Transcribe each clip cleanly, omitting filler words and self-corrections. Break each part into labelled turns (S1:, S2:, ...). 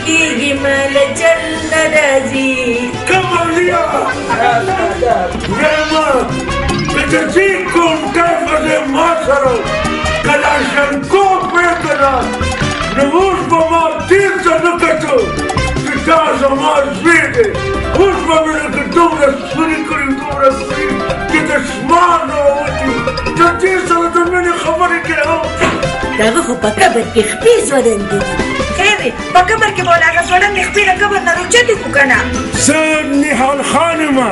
S1: کېږي مال چل نه راځي
S2: کمالیا ویما د دې کونټه باندې ما سره کلاشنکو پرېکړه نو اوس به ما تیر ته نه کتو چې دا زما زوی دی اوس به مې لکه دومره سپري کړي دومره سپري چې د شمار نه ووتي د دې سره د مینې خبرې کوي
S1: دغه خو په قبر کې خپې ځوړندې دي
S3: خیر دی په قبر کې به ول هغه ځوړندې خپې له قبر نه راوچتې کړو که نه
S2: زه نهال خانمه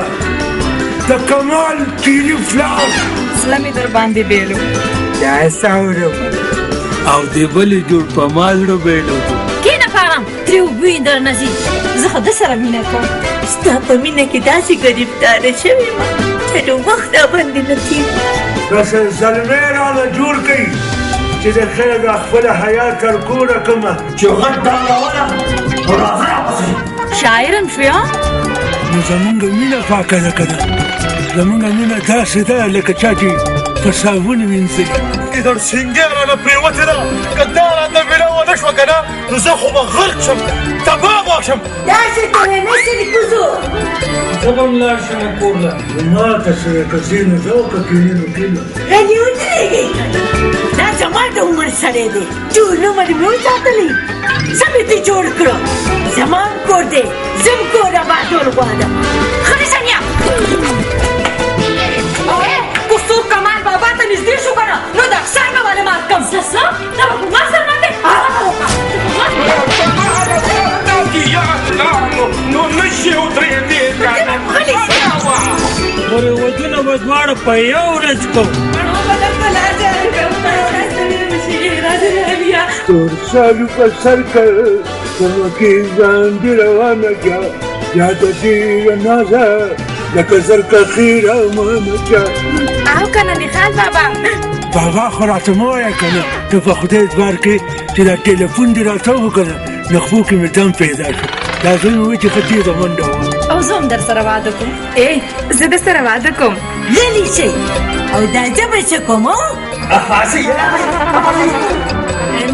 S2: د کمال تیري فلار
S3: زړه مې در باندې بیلو
S4: دا ساورم او د بلې جوړ په ما زړه بیلو
S1: کېنه فارم ترې اوبه در نه ځي زه خو ده سره مینه کوم ستا په مینه کې داسې ګرفتاره شوې یم چې نو وخت راباندې نه تېر
S2: داسې زلمی راله جوړ کړي چې د خیر د خپله حیا کرکوره کړمه
S5: چې غټ ډانګوله نو راځه راپسې
S1: شاعرم شوې ها
S2: نو زمونږ مینه پاکه ده که نه زمونږ مینه داسې ده لکه چا چې په صابون وینځلي
S6: در سینګې رانه پرېوتې ده که دا راته مینه ونه شوه که نه نو زه خو به غرق شم تباه به شم
S1: داسې کوې نه سړي کوزو
S4: زه به هم لاړ شم کور له
S2: ما ته سره که ځینو ده او که کینې نو کینه
S1: غلي ودرېږئ دا زما د عمر سړی دی ټول عمر مې وساتلی څه مې ترې جوړ کړو زما هم کور دی زه هم کور آبادول غواړم ښه دې سنیا
S3: کوڅو کمال بابا ته نږدې شو که نه نو د سر به ولې مات کړم
S1: څه دا به په ما سره ماتې
S6: نو نشي ودرېدې
S4: پرې ودونه به دواړه په یو ورځ کوو
S2: تور سالو په سر کړ کومه کې باندې روانه کړه یا د دې نازه لکه زرکه خیره مانه کړه
S3: او که نه نښال بابا
S2: بابا خو راته مه وایه که نه ته په خدای اعتبار کې چې دا ټلیفون دې راته وکړه نخبو کې مې دم پیدا شو دا زوی مې وایي چې ښه تېزه منډه وه
S3: او زه هم در سره واده کوم زه در سره واده کوم
S1: غلي شئ او دا زه به څه کوم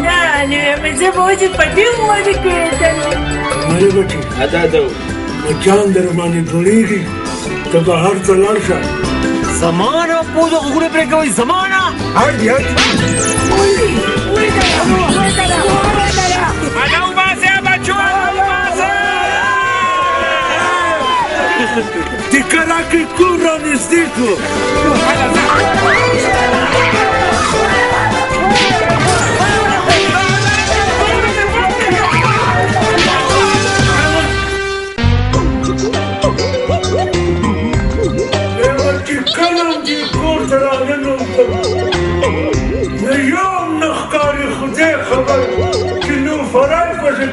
S1: نه نو زه به اوس په دې عمر کې
S2: کمالې بټې مچان در باندې ګړېږي ته بهر ته لاړ شه
S6: زمانه پوزه غوږونه پرې کوئ زمانه
S2: هټ
S6: انا وباسئ بچو
S2: د کراکې کور رانږدې کړو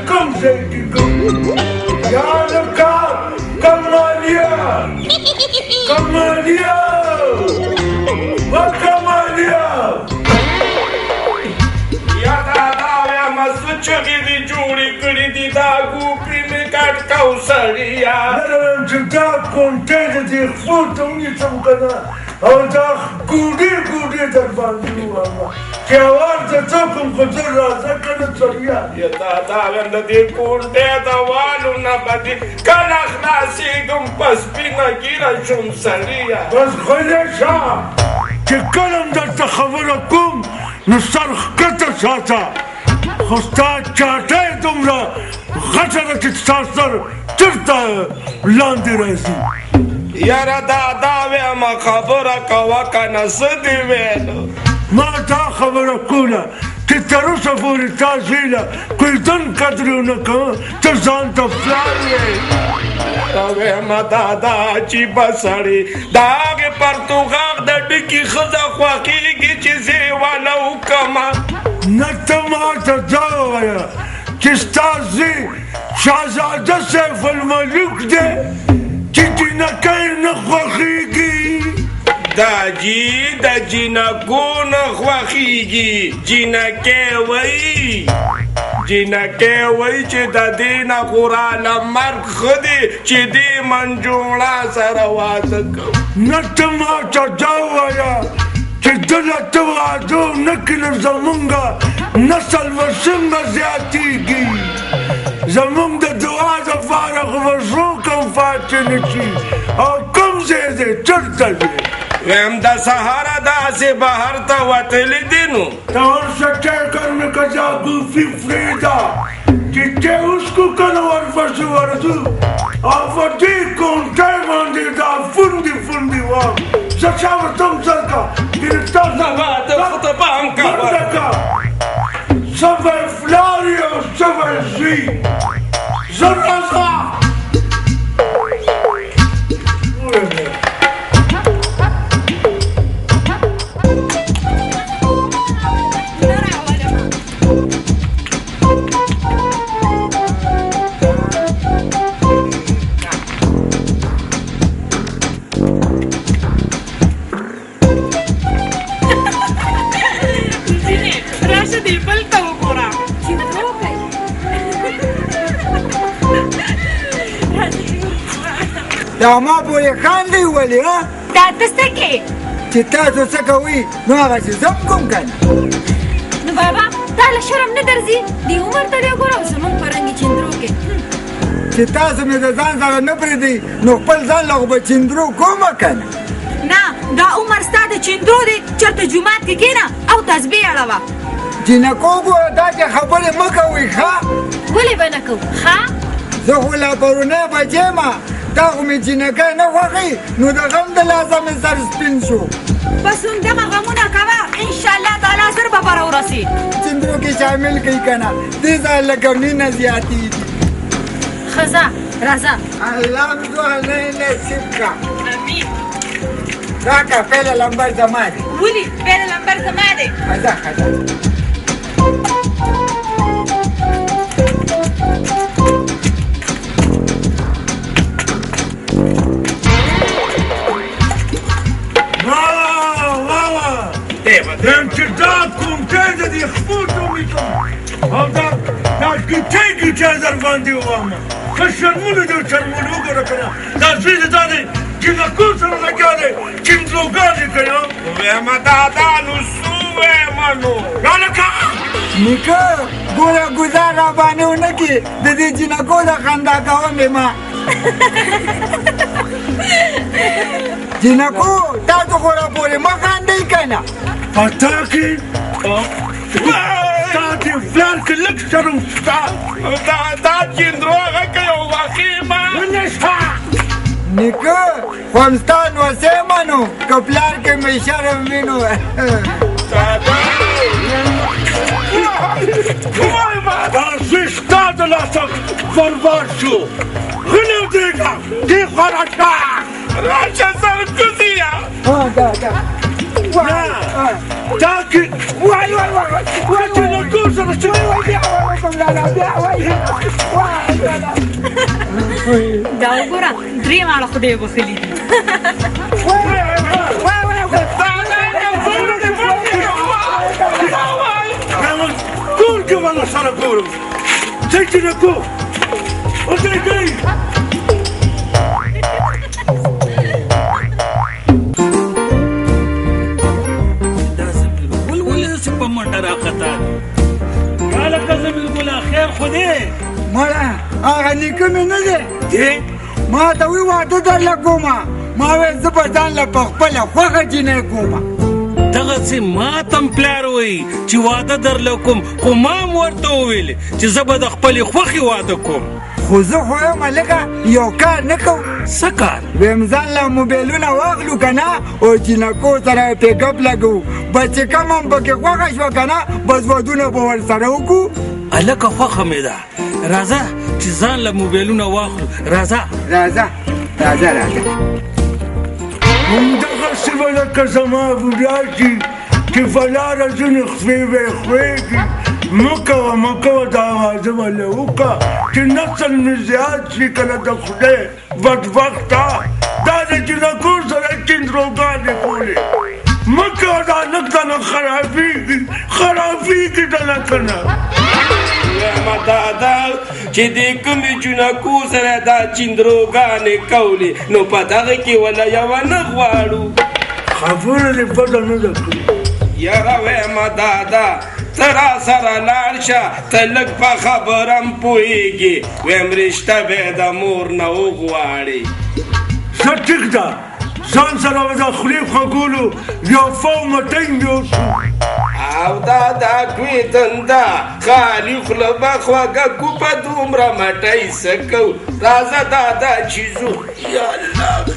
S2: کم ځای کې کوم یا لکه کمالیا
S6: یا دادا وایم څه چغې دې جوړې کړې دي دا ګوپې مې کټ کو سړیا
S2: نه وایم چې دا کونټۍ د دې خپو ته ونیسم که نه او دا ګوډې در باندې ووایم چې اواز د څه کوم خو زه راځه که نه سړیا
S6: یا دادا وایم د دې کونټۍ د والو نه به دې کله خلاصېږم په سپینه ږیره شم سړیا
S2: بس غلی شه چې کله هم درته خبره کوم نو سر ښکته ساته خو ستا چاټۍ دومره غټه ده چې ستا سر چېرته لاندې راځي
S6: یاره دادا وایم خبره کوه که نه څه دې ویلو
S2: ما دا خبره کوله چې تر اوسه پورې تا زوی له کوژدن قدر ونه کوه ته ځان ته پلار یې
S6: وایم دادا چې به سړی د هغې پرتوغاغ د ډکي ښځه خوښېږي چې زه یې واله وکړمه
S2: نه ته ما ته دا ووایه چې ستا زوی شهزاده سیف الملوک دی چې جینکۍ نه خوښېږي
S6: دا جی د جینکو نه خوښېږي جینکۍ وایي چې د دې نه خو راله مرګ ښه دی چې دې منجوړه سره واده کوو
S2: نه ته ما ته دا ووایه چې دله ته واده ونه کړې نو زمونږ نسل به څنګه زیاتېږي زمونږ د دعا دپاره خو به څوک هم پاتې نه شي او کوم ځای دی چېرته دی
S6: ویم د سهاره داسې بهر ته وتلی دي نو
S2: ته ورشه ټیکر مې که دا ګوفي پرېږده چې تی اوس کو کنه ورپسې ورځو او په دې کونټۍ باندې دا فونډې وام زه چا ورته هم سر که ګرفتار
S6: ته خو ته پام کوه
S2: څه به یې پلار یې او څه به یې زوی زه راځه
S7: دا ما پورې خاندئ ولې ها
S3: دا ته څه کې
S7: چې تاسو څه کوئ نو هغسې زه هم کوم که نه
S3: نو بابا تا له شرم نه درځي دې عمر ته دی ګوره او زمونږ په رنګې چندرو کې
S7: چې تاسو مې د ځان سره نه پرېږدئ نو خپل ځان له خو به چندرو کومه که نه
S3: نه دا عمر ستا د چندرو دی چېرته جومات کې کښېنه او تسبیح اړوه
S7: جینکو ګوره دا چې خبرې مه کوئ ښه
S3: ولې به نه کوو ښه
S7: زه خو لا پرونی بچی یم دا خو مې جینکۍ نه خوښوي نو د غم د لاسه مې سر سپین شو
S3: بس همدغه غمونه کوه انشاءالله تعالی زر به بره ورسي
S7: چندرو کې شامل کوي که نه دې ځای لکه مینه زیاتېږي
S3: ښه ځه راځه
S7: الله مې دوه نصیب کړه
S3: امین
S7: راکړه پیله لمبر زما دی
S3: ولې پیله لمبر زما دی
S7: ښه ځه
S2: یم چې دا کونټۍ د دې خپوټو مې کوم او دا ګیټۍ در باندې ووامه ښه شرمونه دي شرمونه وګوره که نه دا زوی دې دا دی جینکو سره لګیا دی چندروګانې کوي
S6: ویمه دادا نو څه ویمه نو
S2: رالکه
S7: نیکه ګوره ګزار را باندې ونه کړي د دې جینکو د خندا کوم یې ما جینکو تاسو خو را پورې مه خاندئ که نه
S2: پتا کې تا دې پلار کې لږ شرم شته
S6: دا چندرو هغه کوي او واقع ما
S2: نشته
S7: نیکه خو هم ستا نوسی منو که پلار کې مې شرم وینو
S2: دا زوی ستا د لاسه برباد شو غلی ودرېږه دې خوا راشه
S6: راشه سرکوزیه
S2: دا کې جینکو سره
S3: دا وګوره درې ماړه خدای بخلي دي
S2: ټول کې والا سره ګورم ځئ جینکو ودرېږئ
S7: مړه هغه نیکه مې نه دی ما ته وی واده درله کومه ما ویل زه به ځان له په خپله خوښه جینۍ کومه
S4: دغسې ما ته هم پلار وایي چې واده درله کوم خو ما هم ورته وویلې چې زه به د خپلې خوښې واده کوم
S7: خو زه خو یم هلکه یو کار نه کوم
S4: څه کار
S7: ویم ځان له موبایلونه واخلو که نه او جینکو سره پیک اپ لګوو بس چې کم هم پکې خوښه شوه که نه بس ودونه به ورسره وکړو
S4: هلکه خوښه مې ده راځه چې ځان له موبایلونه واخلو راځه
S2: همدغسې به لکه زما بوډا چې په لاره ځینې خپې به یې خوېږي مه کوه دا واده به له وکړه چې نسل مې زیات شي که نه د خدای بدبخته دا د جینکو سره چندروګانې کولې مه کوه دا لږ دنه خرابېږي دنه که نه
S6: ویمه دادا چې د کومې جینکو سره دا چندروګانې کولې نو په دغه کې وله یوه نه غواړو
S2: خبره دې بده نه ده کړې
S6: یاره ویمه دادا ته را سره لاړ شه ته لږ په خبرم پوهېږي ویم رشته به د مور نه وغواړې
S2: ښه ټیک ده ځان سره به د خولې خوږولو یو فو مټۍ مې وشو
S6: او دا کوي تنده خالي خوله به خوږه کو په دومره مټۍ څه کوو راځه دا چې ځو یا الله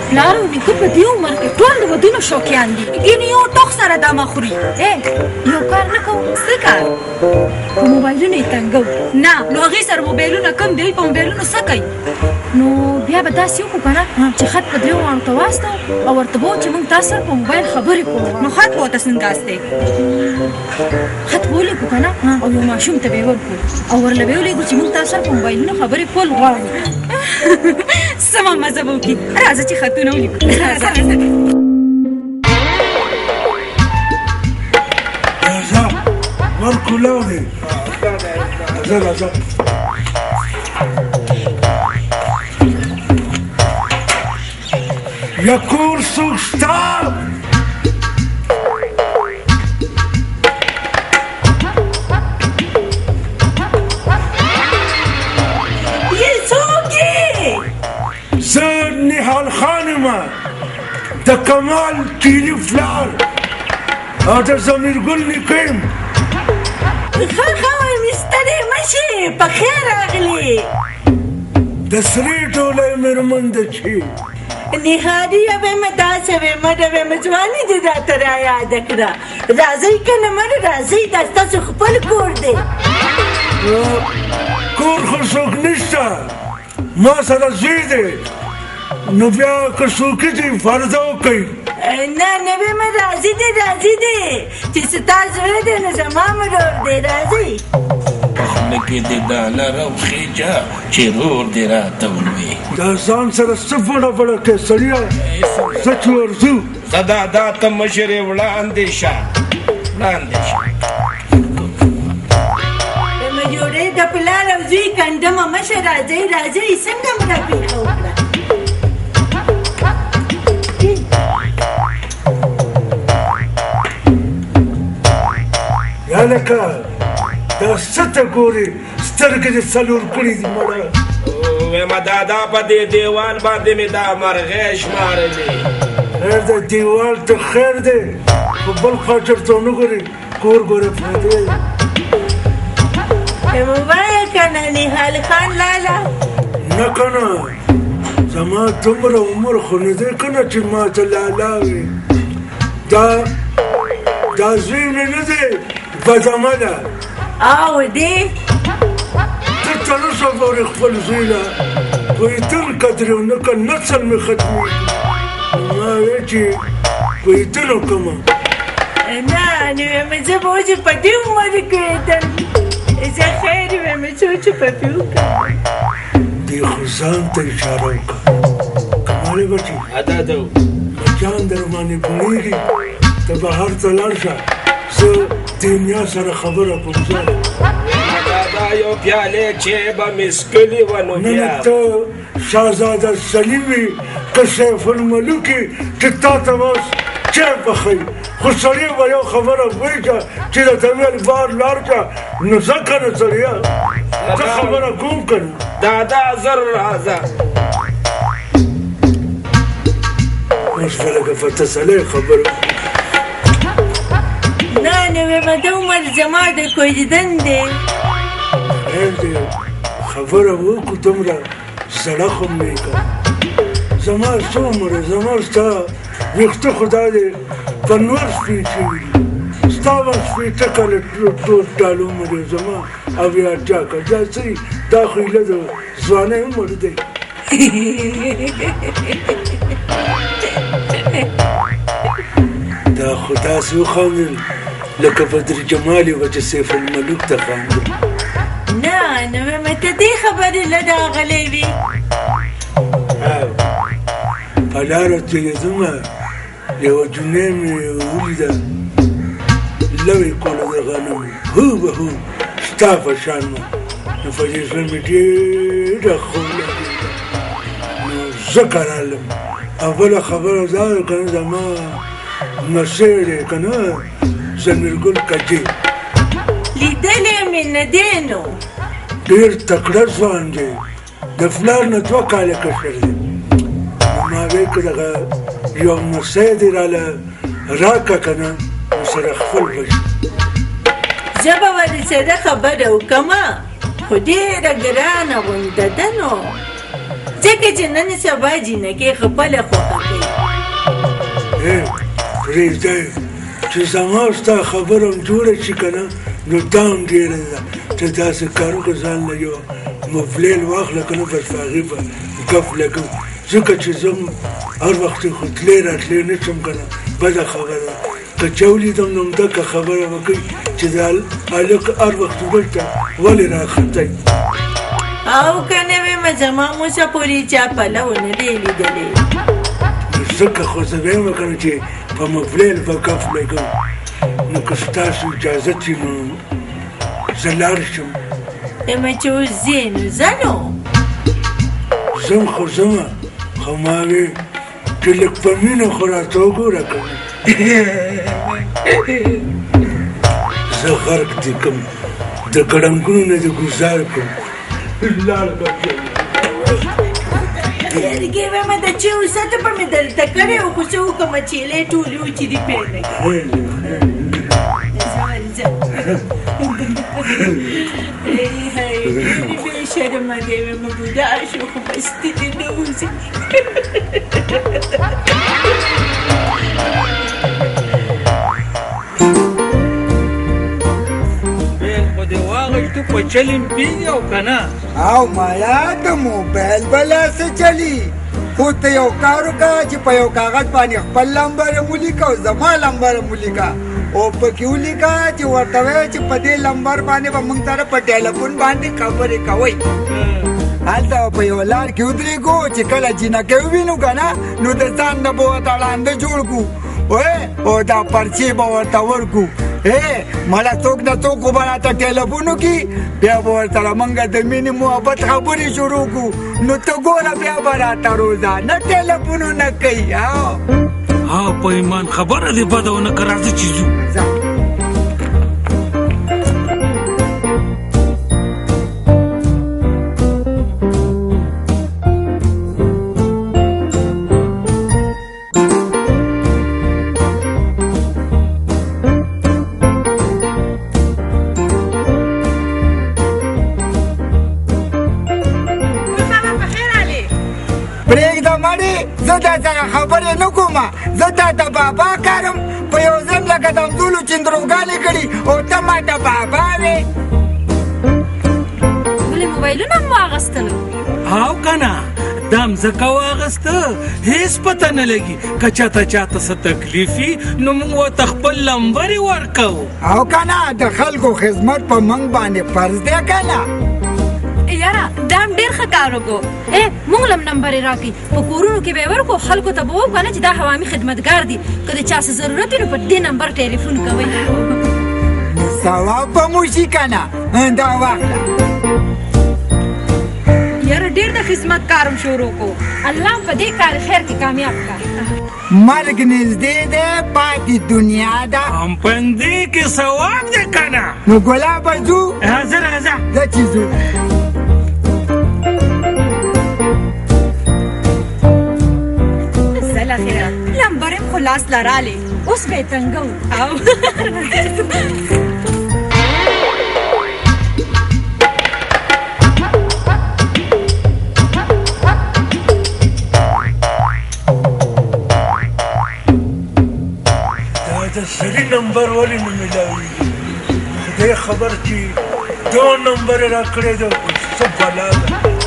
S3: پلار او نیکه په دې عمر کې ټول د ودونو شوقیان دي ګینې یو ټوک سره دمه خوري یو کار نه کوو څه کار په موبایلونو یې تنګو نه نو هغې سره موبایلونه کم دی په موبایلونو څه کوي نو بیا به داسې وکړو که نه چې خط په درېو واړو ته واستو او ورته به وو چې موږ تاسو سره په موبایل خبرې کوو نو خط به ورته څنګه استئ خط به ولیکو که نه او یو ماشوم ته به یې ورکړو او ورله به یې ولیکو چې موږ تاسو سره په موبایلونو خبرې کول غواړو سمه مزه به وکړي راځه چې خطونه ولیکو
S2: راځه ور کولاو دی راځه یا کور څوک شته زه نهال خان یم د کمال کیلي فلار او د ضمیرګل نیکه یم
S1: ښه وایم ستړی مه شې په خیر راغلې
S2: د سرې ټولی مېرمن ده چې
S1: نهاري ویم داسې ویم د ویم ځواني دې راته رایاده کړه راځئ که نه مړه راځئ دا ستاسو خپل کور دی
S2: کور خو څوک نشته ما سره زوی دی نو بیا که څوکي دي فرضه وکئ
S1: نه ویم راځي دی چې ستا زوی دی نو زما مرور دی راځئ
S4: په خوله کې دې دانه راوخېجه چې رور دې راته ووایي
S2: دا ځان سره څه بړه بړه کوې سړیه څه چې ورځو
S6: ته دا ته مشرې وړاندې شه
S1: جوړې د پلار او زوی کنډمه مشه راځئ څنګه مې راپېښه وکړه
S2: یا لکه دا څه ته ګورې سترګې دې څلور کړي دي مړه
S6: ویمه دا په دې دیوال باندې مې دا مرغۍ شمارلې
S2: خیر دی دیوال ته خیر دی خو بل خوا چېرته ونه ګورې کور ګورې پرېږدی
S1: ووایه که نه نهال خان لالا
S2: نه که نه زما دومره عمر خو نه دی که نه چې ما ته لالا وي دا زوی مې نه دی بدمه ده
S1: او دی
S2: ته تر اوسه پورې خپل زوی له پوهېدل قدرې او نه که نسل مې ختمېږي ما وی چې پوهېدل وکړمه
S1: نه نو ویمه زه به اوس په دې عمر کې ویدم زه خیر ویمه څه چې په پې وکړم
S2: دې خو ځان ته اشاره وکړه کمالې بچي بچیان در باندې پوهېږي ته بهر ته لاړ شه زه دې نیا سره خبره کوم زه
S6: دا یو پیالې چې به مې څکلې وه نو
S2: نه ته شهزاده سلیم وي که سیف الملوک یې چې تا ته اوس چای پخوي خو سړی به یو خبره ووایي چې درته ویل بار لاړ شه نو ځه که نه سړیه زه خبره کوم که نه
S6: دا زر راځه
S2: اوس به لکه په تسلۍ خبره
S1: نه نو ویمه د عمر زما د کوژدن دی
S2: خیر دی خبره وکړو دومره زړه خو مې که زما څه عمر زما ستا ویښته خو دا دی په نور سپین شوي دي ستا به شپېته کاله ټول ټال عمر یې زما اویا اتیا کاله دا څه دا خو ایله د ځوانۍ عمر دی دا خو داسې وخاندل لکه بدر جمال یې به چې سیف الملوک ته خاندل
S1: نه نو ویمه ته دې خبرې له راغلی وي
S2: په لاره تېرېدمه یوه جونۍ مې ولیده لوی کوله د غنمو هو به هو ستا په شان وه نو په دې زړه مې ډېره ښه ولګېده ځکه رالم او بله خبره دا ده که نه زما نصیر دی که نه ضمیرګل کجې
S1: لیدلی مې نه دی نو
S2: ډېر تکړه ځوان دی د پلار نه 2 کاله کشر دی نو ما وی که دغه یو نصی دی راله راکه که نه ورسره خپل بشي
S1: زه به ورسره خبره وکړمه خو ډېره ګرانه غونډه ده نو ځکه چې نن سبا جینکې خپله خوښه کوي
S2: پرېږدی چې زما ستا خبره هم جوړه شي که نه نو دا هم ډېره ده چې داسې کار وکړه ځان له یو مفلیل واخله که نه بس په هغې به ګپ لګو ځکه چې زه هم هر وخت خو تلې راتلې نه شم که نه بده خبره ده که چا ولیدم نو همدکه خبره به کوي چې د هلک هر وخت دلته ولې راختی
S1: او که نه ویمه زما اوسه پورې چا پلو نه دی لیدلی
S2: ځکه خو زه ویمه که نه چې په مفلیل به ګپ لګو نو که ستاسو اجازت وي نو زه لاړ شم
S1: ویمه چې اوس ځې نو ځه نو
S2: زم خو زمه خو ما وی چې لږ په مینه خو راته وګوره که نه زه غرق دې کړم د ګړنګونو نه دې ګزار کړم لاړ
S1: لرګې ویمه د چې اوسته به مې دلته کړی او خو څه وکړمه چیلې ټولې و چې دې پرې نه کړي ډېرې بې شرمه دی ویمه بوډا شو خو بستې دې نه وځي
S4: تو په چلیم پیږي او که نه
S7: او مایا د موبایل به لاسه چلی خو ته یو کار وکړه چې په یو کاغذ باندې خپل لمبر یې ولیکه او زما لمبر یې ولیکه او پکې ولیکه چې ورته وایه چې په دې لمبر باندې به موږ سره په ټیلیفون باندې خبرې کوئ هلته په یو لار کې ودرېږو چې کله جینکۍ ووینو که نه نو د ځان نه به ورته ړانده جوړ کړو او دا پرچې به ورته ورکړو مړه څوک نه څوک خو به راته ټیلیفون وکړي بیا به ورسره موږ د مینې محبت خبرې شروع کړو نو ته ګوره بیا به راته روزانه ټیلیفونونه کوي
S4: په ایمان خبره دې بده ونه که راځه چې ځو
S7: زه دا سره خبرې نه کوم زه تا ته بابا کارم په یو ځل لکه د همدولو چندروګانې کړي او ته ما ته بابا وې
S3: ولې موبایلونه هم واغېستلو
S4: او که نه دا مځکه واغېسته هېڅ پته نه لګي که چاته څه تکلیف وي نو موږ ورته خپل لمبر یې ورکوو
S7: او که نه د خلکو خدمت په موږ باندې فرض دی که نه
S3: یاره دا هم ډېر ښه کار وکړو موږ له هم نمبر یې راکړي په کورونو کې به یې ورکړو خلکو ته به ووایو که نه چې دا حوامي خدمتګار دي که د چا څه ضرورت وي نو په دې نمبر ټلیفون کوئ
S7: ثواب به مو شي که نه دا واخله
S3: یاره ډېر د خدمت کارم شروع کړو الله په دې کار خیر کې کامیاب کړه
S7: مرګ نږدې دی پاتې دنیا ده
S4: هم په همدې کې ثواب دی که نه
S7: نو ګلابه ځو
S4: راځه
S7: ځه چې ځو
S3: لمبر یې خو لاس لرالې اوس به یې تنګو
S2: دا د سړي نمبر ولې نه میلاوېږي خدای خبر چې 2 نمبر یې راکړی دی څه بلا ده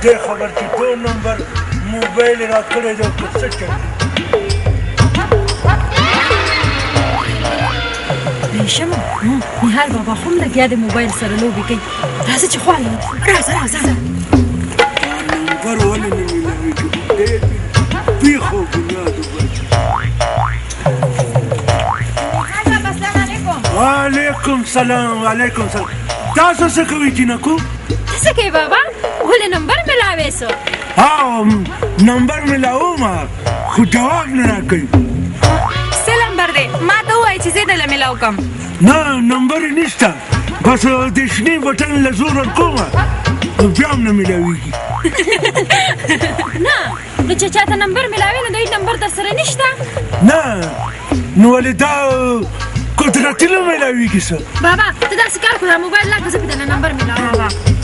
S2: خدای خبر چې 2 نمبر موبایل راکړی دی که څه چل
S3: ریشمه نهال بابا خو هم لګیا د موبایل سره لوبې کوي راځه چې خواله راځه
S2: نمبر ولې نه میلاویږي ډېر پیښو بنیادو وعلیکم سلام تاسو څه کوئ جینکو
S3: څه کوي بابا ولې نمبر میلاوې سو
S2: نمبر میلاوم خو جواب نه راکوي
S3: څه نمبر دی ما ته ووایه چې زه دله میلاو کړم
S2: نه نمبر یې نشته بس د شنې بټن له زور ورکوم بیا هم نه میلاویږي
S3: نه نو چې چاته نمبر میلاوي نو د هیڅ نمبر در سره نشته
S2: نه نو ولې دا قدرتي نه میلاویږي څه
S3: بابا ته داسې کار کړه موبایل راکړه زه به درله نمبر میلاوم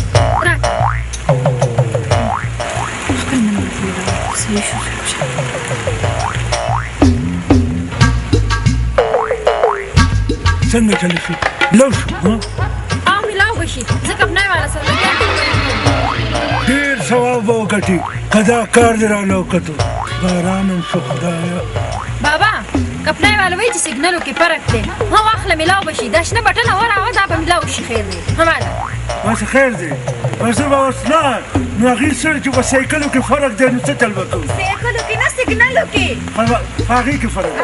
S2: څنګه چلی شو لو شو
S3: میلاو به شي ځکه پنای والا سره
S2: ډېر ثواب به وګټي که دا کار دې رانه وکتو باران هم شو خدایه
S3: بابا کپنای والا وایي چې سیګنلو کې فرق دی واخله میلاو به شي دا شنه بټنه وراوه دا به میلاو شي خیر دی هماله
S2: بس خیر دی بس زه به اوس نه نو هغې سره چې په سایکلو کې فرق دی نو څه چل به کوو
S3: سایکلو کې نه سیګنلو کې
S2: هغې کې فرق دی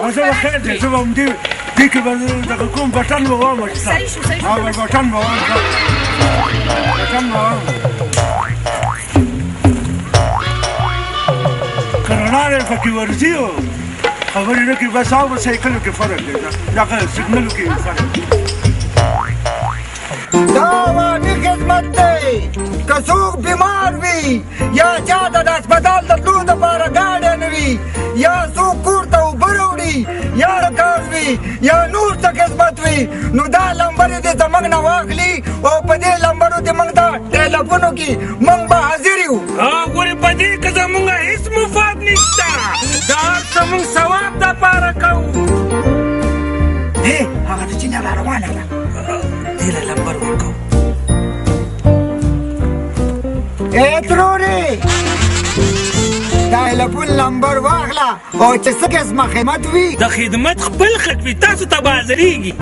S2: بس زه به خیر دی زه به همدې دې کې به دغه کوم بټن به وام
S3: صحیح شو
S2: بټن به وام که رڼا دی پکې ورځي او خبرې نه کوي بس او په سایکلو کې فرق دی دغه سیګنلو کې فرق دی
S7: دا عوامي خدمت دی که څوک بیمار وي یا چاته د هسپتال د تلو دپاره ګاډی نه وي یا څوک کور ته اوبه راوړي یا ګاز وي یا نور څه خدمت وي نو دا لمبر یې دې زموږ نه واخلي او په دې لمبرو دې موږ ته ټیلیفون وکړي موږ به حاضر یو
S6: ګورې په دې که زموږ هېڅ مفاد نشته دا هر څه موږ ثواب دپاره کوو
S7: هغه د چین را روانه ده
S4: دې له لمبر ورکوو
S7: ترورې دا ټیلیفون نمبر واخله او چې څه قسمه خدمت وي
S4: د خدمت خپل خط وي تاسو ته به حاضرېږي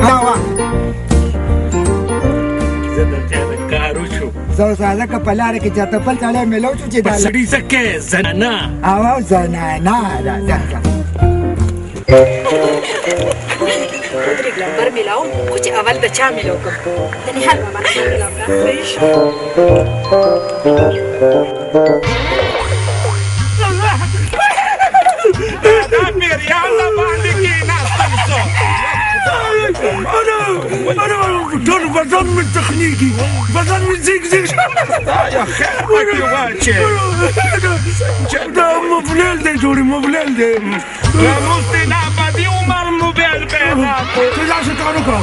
S4: زه درته د کار وشو
S7: زه اوس هلکه په لاره کې چاته بل سړی میلو شو چې
S4: په سړي څه کوې زنانه
S7: او زنانه راځه
S3: نمبر میلاو خو چې اول د چا میلاو کړم د نهال بابا نه میلاو کړم صحیح شو
S6: دا پیریان د باندې کېناستل شو
S2: ټول بدن مې تخنیږي بدن مې زیګ
S6: یا خیر پکې واچې
S2: دا موبایل دی جوړې موبایل دی
S6: راموستی نه بدي عمر موبایل پیدا
S2: ته داسې کار وکړه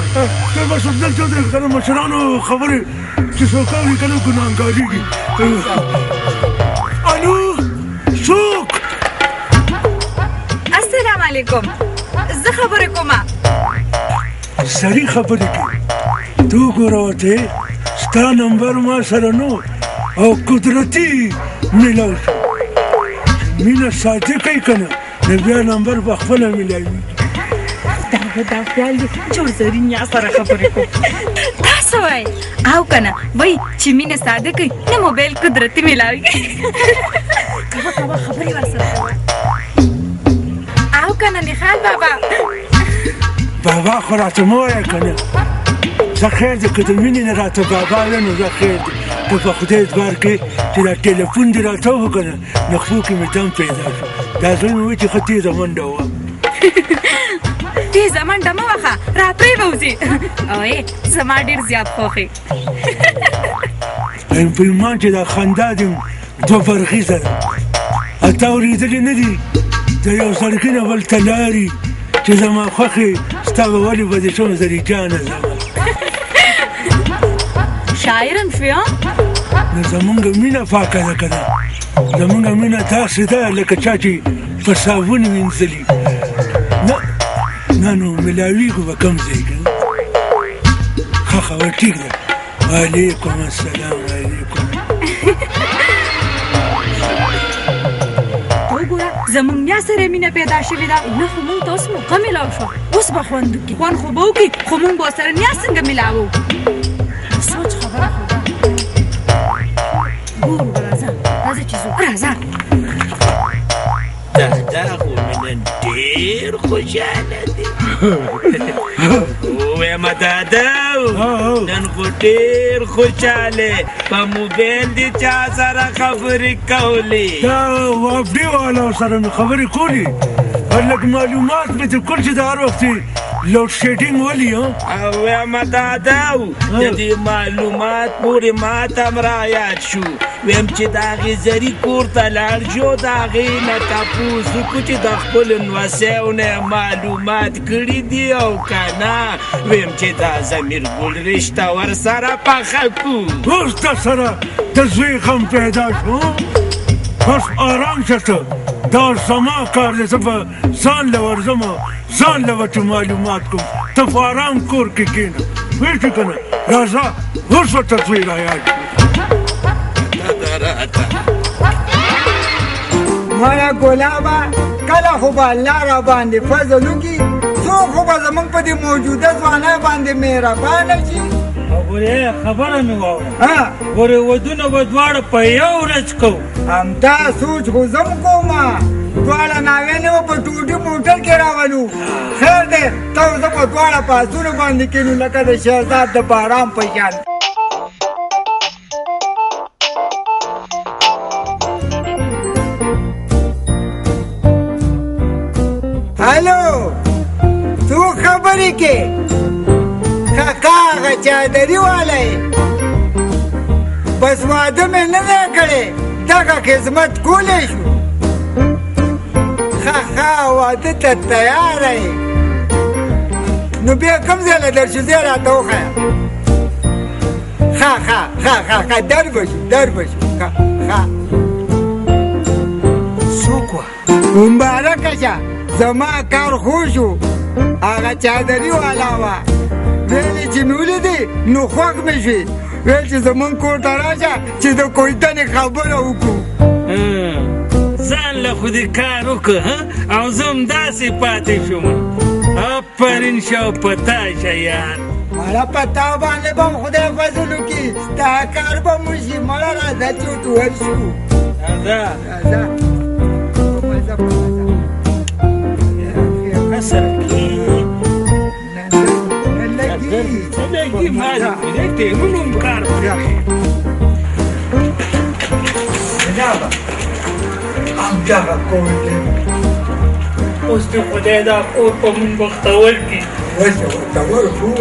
S2: ته بس دلته د مشرانو خبرې چې څوک اوري که نه ګناهګارېږي الو څوک
S3: السلام علیکم زه خبرې کومه
S2: سړي خبرې کوي تو ګوره ورته ستا نمبر ما سره نو او قدرتي میلاو شو مینه صادقه یې که نه نو بیا نمبر په خپله میلاوي
S3: دا خیال دی جوړ زرین یا سره خبرې کوم تاسو وایي او که نه وایي چې مینه صادقه وي نه موبایل قدرتي میلاوي کوه خبرې ورسره او که نه نخال
S2: بابا خو راته مه وایه که نه زه خیر دی که د مینې نه راته بابا وایه نو زه خیر دی ته په خدای اعتبار کې چې دا ټیلیفون دې راته وکړه که نه نخفو کې مې دم پیدا شو دا زوی مې وایي چې ښه تېزه منډه وه
S3: تېزه منډه مه وخه را پرې به وځي اوې زما ډېر زیات خوښې
S2: په ایمان چې دا خندا دې دوه برغیزه ده اته اورېدلې نه دي د یو سړکي نه بل ته لارې چې زما خوښې ستا به ولې به دې شم زري جانه زما
S3: شاعرم شوې
S2: نو زمونږ مینه پاکه ده که نه زمونږ مینه داسې ده لکه چا چې په صابون وینځلي نه نو میلاویږو به کوم ځای که ښه خبر ټیک ده وعلیکم السلام علیکم
S3: وګوره زمونږ بیا سره مینه پیدا شوې ده نه خو مونږ ته اوس موقع میلاو شوه اوس به خوند وکړي خوند خو به وکړي خو موږ به ورسره نیا څنګه ملاوو سوچ خبره خو ده ګورو به راځه چې ځو راځه
S4: دا خو مې نن ډېر خوشحاله دی ووایم دادو نن خو ډېر خوشحاله په موبایل دې چا سره خبرې کولې
S2: دا وافډي والا سره مې خبرې کولې لږ معلومات مې تر کول چې د هر وخت لوډ شیډینګ ولي
S4: ووایم دادو د دې معلومات پورې ما ته هم رایاد شو ویم چې د هغې زري کور ته لاړ شو د هغې نه تپوس وکړو چې د خپلو نوسیو نه معلومات کړي دي او که نه ویم چې دا ضمیر ګل رشته ورسره پخه کړو
S2: اوس تا سره د زوی غم پیدا شو بس آرام شه ته دا زما کار دی زه به ځان له ورځم ځان له به معلومات کوم ته په آرام کور کې کښېنه پوه شو که نه راځه اوس ورته زوی رایاد
S7: مړه ګلابه کله خو به الله را باندې فضل وکړي څوک خو به زموږ په دې موجوده ځوانۍ باندې مهربانه شي
S4: ګورې خبره مې واوره ګورې ودونه به دواړه په یو ورځ کوو
S7: همدا سوچ خو زم کومه دواړه ناویانې به په ټوټي موټر کې راولو خیر دی ته زه به دواړه په آسونو باندې کښېنو لکه د شهزاد د باران په شان هلو څوک خبرې کې کاکا هغه چادري والی بس واده مې نه دی کړی دغه خدمت کولی شو ښه واده ته تیاره یې نو بیا کوم ځای له درشو ځای راته وښیه ښه در به شو ښه
S4: څوک وه
S7: مبارکه شه زما کار خو شو هغه چادري والا وه ویلې چې مې ولیدې نو خوښ مې شوې ویل چې زمونږ کور ته راشه چې د کویتنې خبره وکړو
S4: ځان له خو دې کار وکړه او زه هم داسې پاتې شوم آفرین شه په تا شه یار
S7: مړه په تا باندې به هم خدای فضل وکړي ستا کار به مو شي مړه راځه چې ورته ورشو راځه
S4: سره لګي مالي دې مونږ کار
S7: جنابه همدغه کور دی
S4: اوس دې خدای دا کور په مونږ بختور کړي
S7: اوس یې ورته ورکړو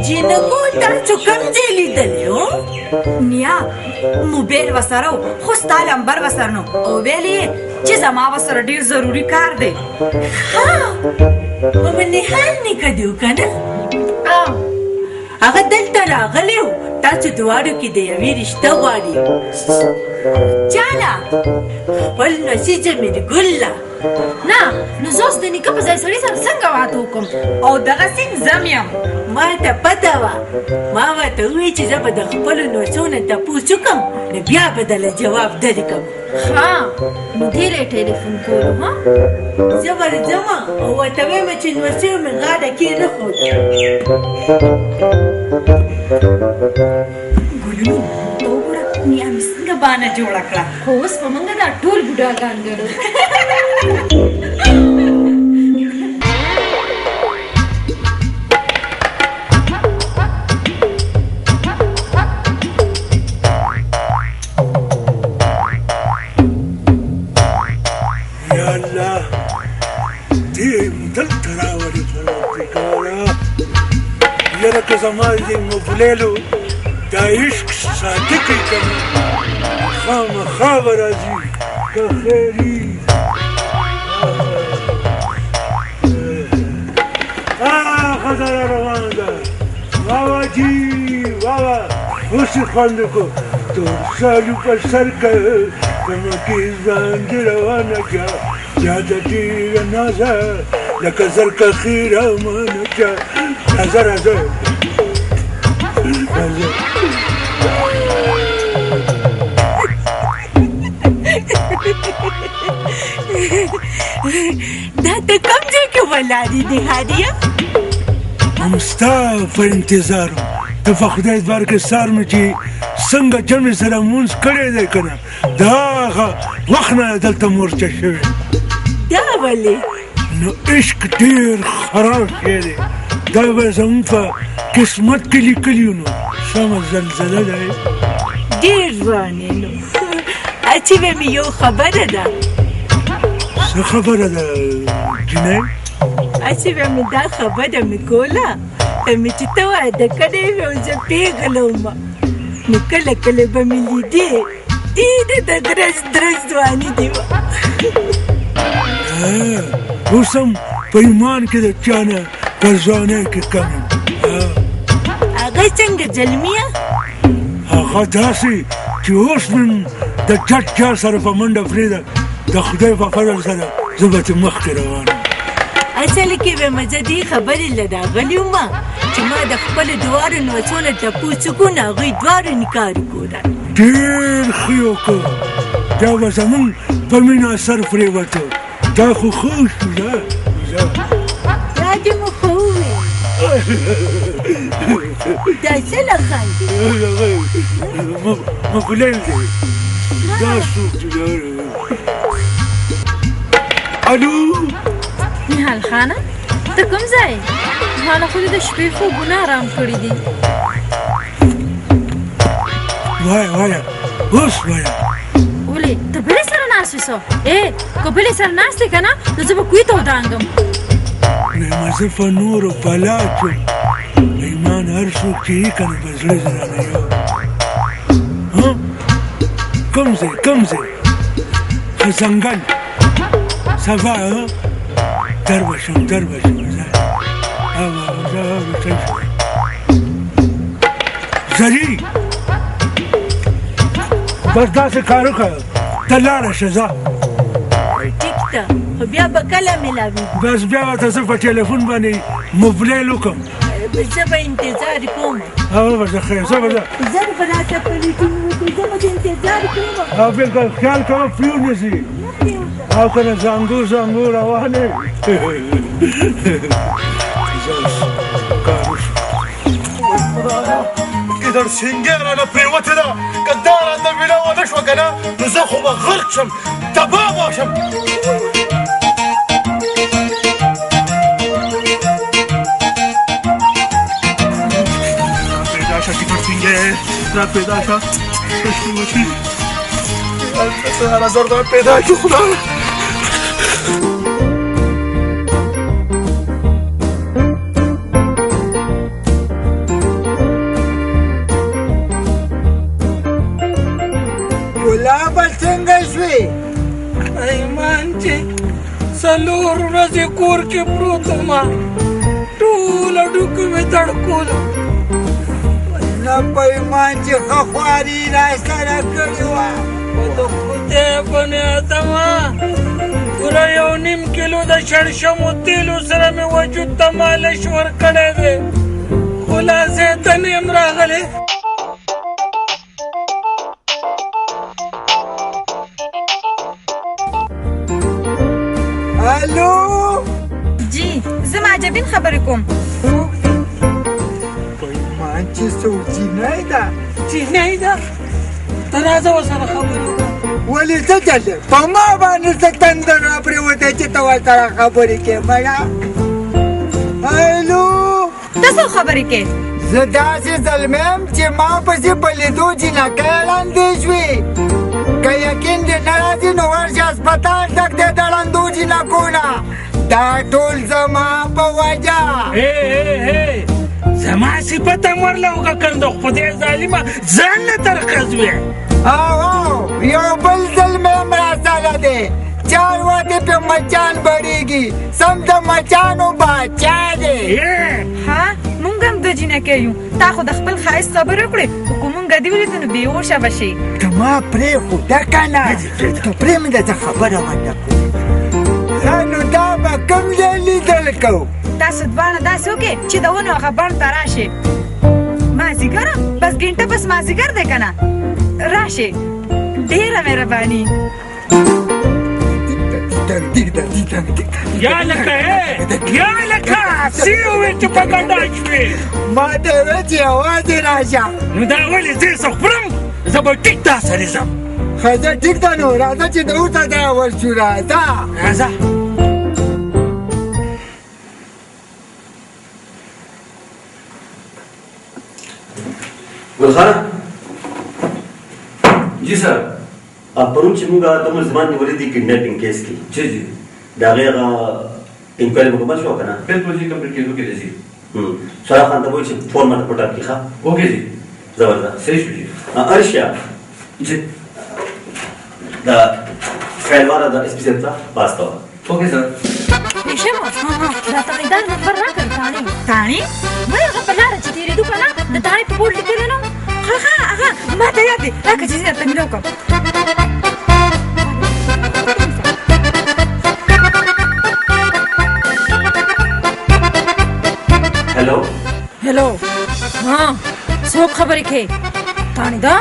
S1: جنکو تاسو کوم ځای لیدلی و
S3: نیا موبایل ورسره و خو ستا لمبر ورسره نه او ویل یې چې زما ورسره ډېر ضروري کار دی
S1: په نهال نیکه دی و که نه هغه دلته راغلی و تاسو دواړو کې د یوې رشته غواړي
S3: چاله
S1: خپل نصیب جمیل ګله
S3: نه نو زه اوس د نیکه په ځای سړي سره څنګه واده وکړم او دغسې زم یم
S1: ما ته پته وه ما ورته وویل چې زه به د خپلو نوڅو نه تپوس وکړم نو بیا به دله جواب درکړم
S3: ښه نو ډېر یې ټلیفون کولو ها
S1: زه ورځم او ورته وایم چې نوڅو مې غاړه کېنښود
S3: ګلونو وګوره نیا مې څنګه بانه جوړه کړه خو اوس په موږ دا ټول بوډاګان ګڼو
S2: دې مفلیلو دا عشق صادقې که نه خامخا به راځي که خیري خزانه روانه ده واوا جي واوا اوس یې خوند وکړو تور سالو په سر که په مکې باندې روانه که یاده ډېره نازه لکه زرکه خیره منه که راځه راځه
S1: دا ته کوم ځای کې ولاړې دي هادیه
S2: هم ستا په انتظار وم ته په خدای دبار کې سار مې چې څنګه جمع سره مونځ کړی دی که نه د هغه وخت نه دلته مورچه شوې
S1: دا ولې
S2: نو عشق ډېر خراب شی دی دا به زموږ په قسمت کې لیکلي نو سمه زلزله دی
S1: ډېر ځوانې نو اچې به مې یو خبره ده
S2: څه خبره ده جنۍ
S1: اچې به مې دا خبره مې کوله ته مې چې ته واده کړی وې او زه پېغله ومه نو کله کله به مې لیدې ډېره د درز ځواني دې وه
S2: اوس هم په ایمان کې د چا نه په ځوانۍ کې کم یم
S1: هغه څنګه زلمیه
S2: هغه داسې چې اوس نن د جټ چا سره په منډه پرېږده د خدای په فضل سره زه به ترې مخکې روان یم
S1: اصل کې به مزه دې خبرې له راغلې ومه چې ما د خپلو دواړو نوڅو نه تپوس وکړو نو هغوی دواړو نکاح وکړه
S2: ډېر ښه یې وکړ دا به زمونږ په مینه اثر پرېوته دا خو ښه شو دا
S1: دې مو ښه وویل دا څه له خاندې
S2: مفلیل دی دا څوک دی الو
S3: نهال خانه ته کوم ځای حالا خو دې د شپې خوبونه آرام کړي دي
S2: وایه وایه اوس وایه
S3: ولې ته بلې سره ناست وې څه که بلې سره ناست یې که نه نو زه به کوی ته ودانګم
S2: نعمه زه په نورو بلا چوم ایمان هر څوک چې یې که نه په زړه زه رانه یو کوم ځای کوم ځای ښه ځنګل سبا در بشم زری بس داسې کار وکړه ته لاړه شه ځه
S1: ټیک ده خو بیا به کله ملاویږو
S2: بس بیا ورته زه په ټلیفون باندې موبایل وکړم
S1: زه به انتظار کوم
S2: به زه خیر زه به
S1: زه به راته پلیټون وکړو زه به د انتظار کوم
S2: بالکل خیال کوه پریونیسي او که نه زانګو روانې
S5: ګیدړ سینګې رانه پرېوتې ده که دا راته ویله ونه شوه که نه نو زه خو به غرق شم تباه به شم پیدا شه ګیدړ سینګې را پیدا شه کشتي وشي هره زر دا پیدا کړي خدای
S7: ګلابه څنګه شوې
S4: ایمان چې څلور ورځې کور کې پروت وم ټوله ډوکو مې تړکولو
S7: نه په ایمان چې ښه خواري راسره کړې وه
S4: خو د خدای بنې ادمه پوره 1.5 کیلو د شړشمو تیلو سره مې وجود ته مالش ورکړی دی خلاصې ته نه یم راغلی
S7: الو
S3: جی زه معجبین خبرې کوم
S7: په ایمان چې څوک جینۍ ده
S4: جینۍ ده ته راځه ورسره خبرې وکړه
S7: ولې څه چل دی په ما باندې څه تندر راپرېوتی چې ته ورسره خبرې کوې مړه الو
S3: ته څه خبرې کوې
S7: زه داسې زلمی یم چې ما پسې په لیدو جینکۍ ړندې شوې که یقین دې نه راځي نو ورشه هسپتال ډک دی د ړندو جینکو نه دا ټول زما په وجه
S4: زما صفت هم ورله وکړ د خدای ظالمه ځان نه ترقز وې
S7: او یو بل ځل مې هم راسره دی 4 واده په مچان بړېږي سم د مچانو باچا دی
S3: ها مونږ هم د جینکې یو تا خو د خپل ښایست خبرې وکړې خو که مونږ دې ولیدو نو بېهوشه به شي
S7: که ما پرېښوده که نه که پرېمده ته خبره ونه کړو نو دا به کوم ځای لیدل کوو
S3: تاسو دواړه داسې وکړئ چې د ونو هغه بڼ ته راشئ مازدیګره بس ګنټه بس مازدیګر دی که نه راشئ ډېره مهرباني
S4: یا لکه یا لکه څه وویل چې په ګډا شوې
S7: ما ته یې ویل چې یوازې راشه
S4: نو دا ولې زه څه خورم زه به ټیک تا سره ځم
S7: ښه زه ټیک ده نو راځه چې د اوسه ځای ورشو راځه
S4: راځه
S8: ګلخانه جی سر پرون چې موږ د ملزمان نیولې دي کډنیپینګ کیس کې
S9: جی جی
S8: د هغې هغه انکوایري مکمل شوه که نه
S9: بالکل جی کمپلیټ کېدو کې دی جی
S8: سارا خان ته وایي چې فون ماته په ټاپ کې ښه
S9: اوکې جی
S8: زبردست
S9: صحیح شو جی
S8: ارشیا
S9: جی
S8: د فایل والا د اس پي صاحب ته پاسته وه
S9: اوکې سر
S3: پېښور دا تاریخدار نمبر راکړ تاڼې تاڼې وایي هغه په لاره چې تېرېدو که نه د تاڼې په بورډ لیکلی نه هغه ما ته یاد دی راکړه چې زه درته مېله وکړم
S8: هلو
S3: هلو ها څوک خبرې کوې تاڼې دا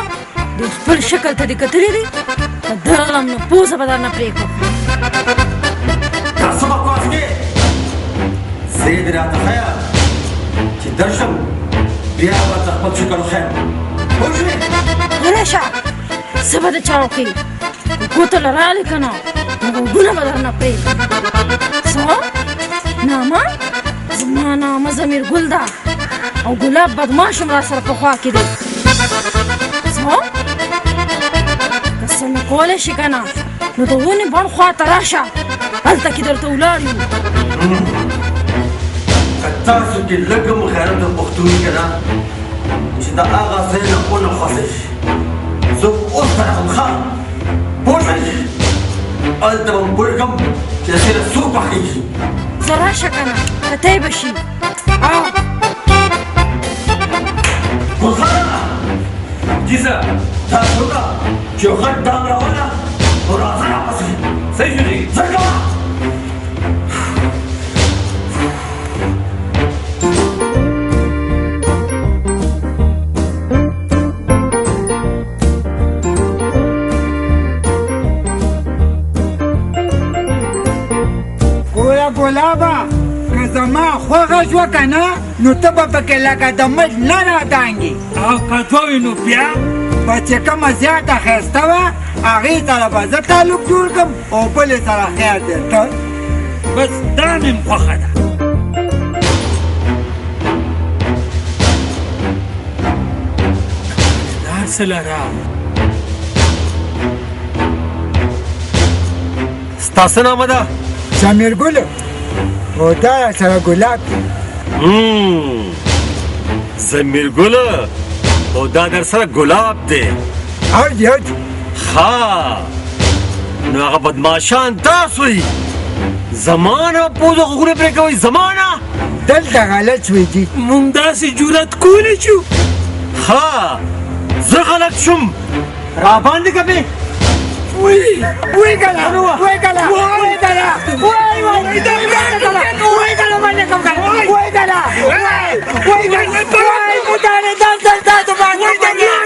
S3: د خپل شکل ته دې کتلي دي که درغلم نو پوزه به درنه پرېږدم
S8: دا څه بکواس کې زه یې دې راته ښیه چې درشم بیا به ته خپل شکل وښیم پوه شوې
S3: غلی شه څه به د چا وکړي ګوته له رالې که نه نو غوږونه به درنه پرېږدم څه نامه زما نامه ضمیر ګل ده او ګلاب بدماش هم را سره په خوا کې دی څه که څه مې کولی شي که نه نو د ونې بڼ خوا ته راشه هلته کې درته ولاړ یو
S8: که تاسو کې لږ هم خیانت او پښتون که نه چې د هغه ځای نه ونه خوښه شي زه اوس به راغلم ښه پوه شوې هلته به م پوهېږم چې د سره څوک پخېږي
S3: زه راشه که نه کتی به شي او
S8: ګلخانه جی سر تاسو وکړه چې یو غټ ډانګ راوله او راځه راپسې
S9: صحیح شو جی
S8: زر کوه
S7: ګلابه که زما خوښه شوه که نه نو ته به پکې لکه د مچ نه رادانګې
S4: او که ته وي نو بیا
S7: به چې کومه زیاته ښایسته وه هغې سره به زه تعلق جوړ کړم او بلې سره خیر دی ته
S4: بس دا مې م خوښه ده دا څه لره
S8: ستا څه نامه ده
S7: ضمیر ګل او دا سره ګلاب دی
S8: ضمیر ګل او دا در سره ګلاب دی
S7: هرجي هرجي
S8: ښه نو هغه بدماشان تاسو یې زما نه پوزه غوږونه پرې کوئ زما نه
S7: دلته غلط شوی دي
S4: مونږ داسې جرأت کولی شو
S8: ښه زه غلط شوم راباندې کوې
S7: وای ګله وای ګله وای ګله وای وای وای ګله باندې کوم ګله وای ګله وای وای مدانه دان تاسو باندې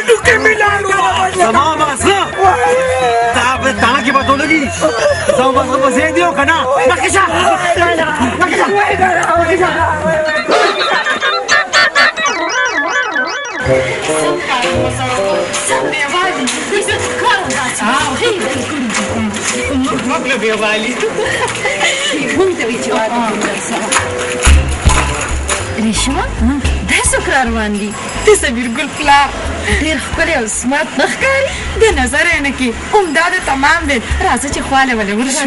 S7: نو کې ملانو
S8: زما مازغه دا به تا کې به لګي زما مازغه به زه دیو کنه مکشه
S7: وای ګله وای ګله
S10: مطلب يا غالي
S3: مونږ ته وایي چې واده کوم درسره ریشما دا څوک را روان دي
S10: د سمیر ګل پلار
S3: ډېر ښکلی او سمارټ نه ښکاري
S10: د نظر یې نه کې عمده د تمام دی راځه چې خواله ولې ورشو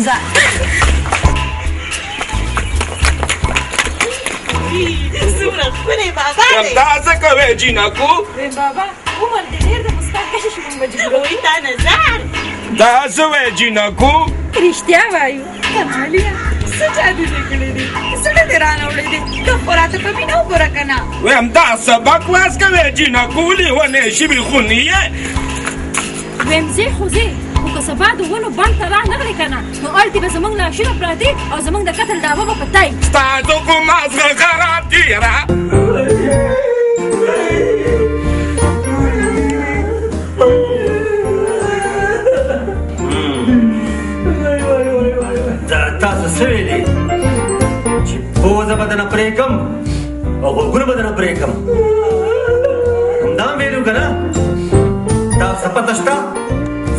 S1: څومره ښکلی بابا دی
S6: دا څه کوې جینکو
S3: بابا عمر دې ډېر د مسکا کشش مونږ مجبوروي
S1: تا نظر
S6: دا څه وایې جینکو
S3: رښتیا وایو کمالیا څه جادو دې کړی دی زړه دې رانه وړی دی ته خو راته په مینه وګوره که نه
S6: ویم دا سبق واس کوې جینکو لیونې شوي خونې یې
S3: ویم ځې خو ځې خو که سبا د ونو بڼ ته رانغلې که نه نو هلتې به زموږ لاشونه پراته او زموږ د قتل دعوه به په تای
S6: ستا د کوم مازغه خراب تېره
S8: تاسو څه ویلي چې پوزه به درنه پرېږدم او غوږونه به درنه پرېږدم همدا مې ویلي و که نه تاسو پته شته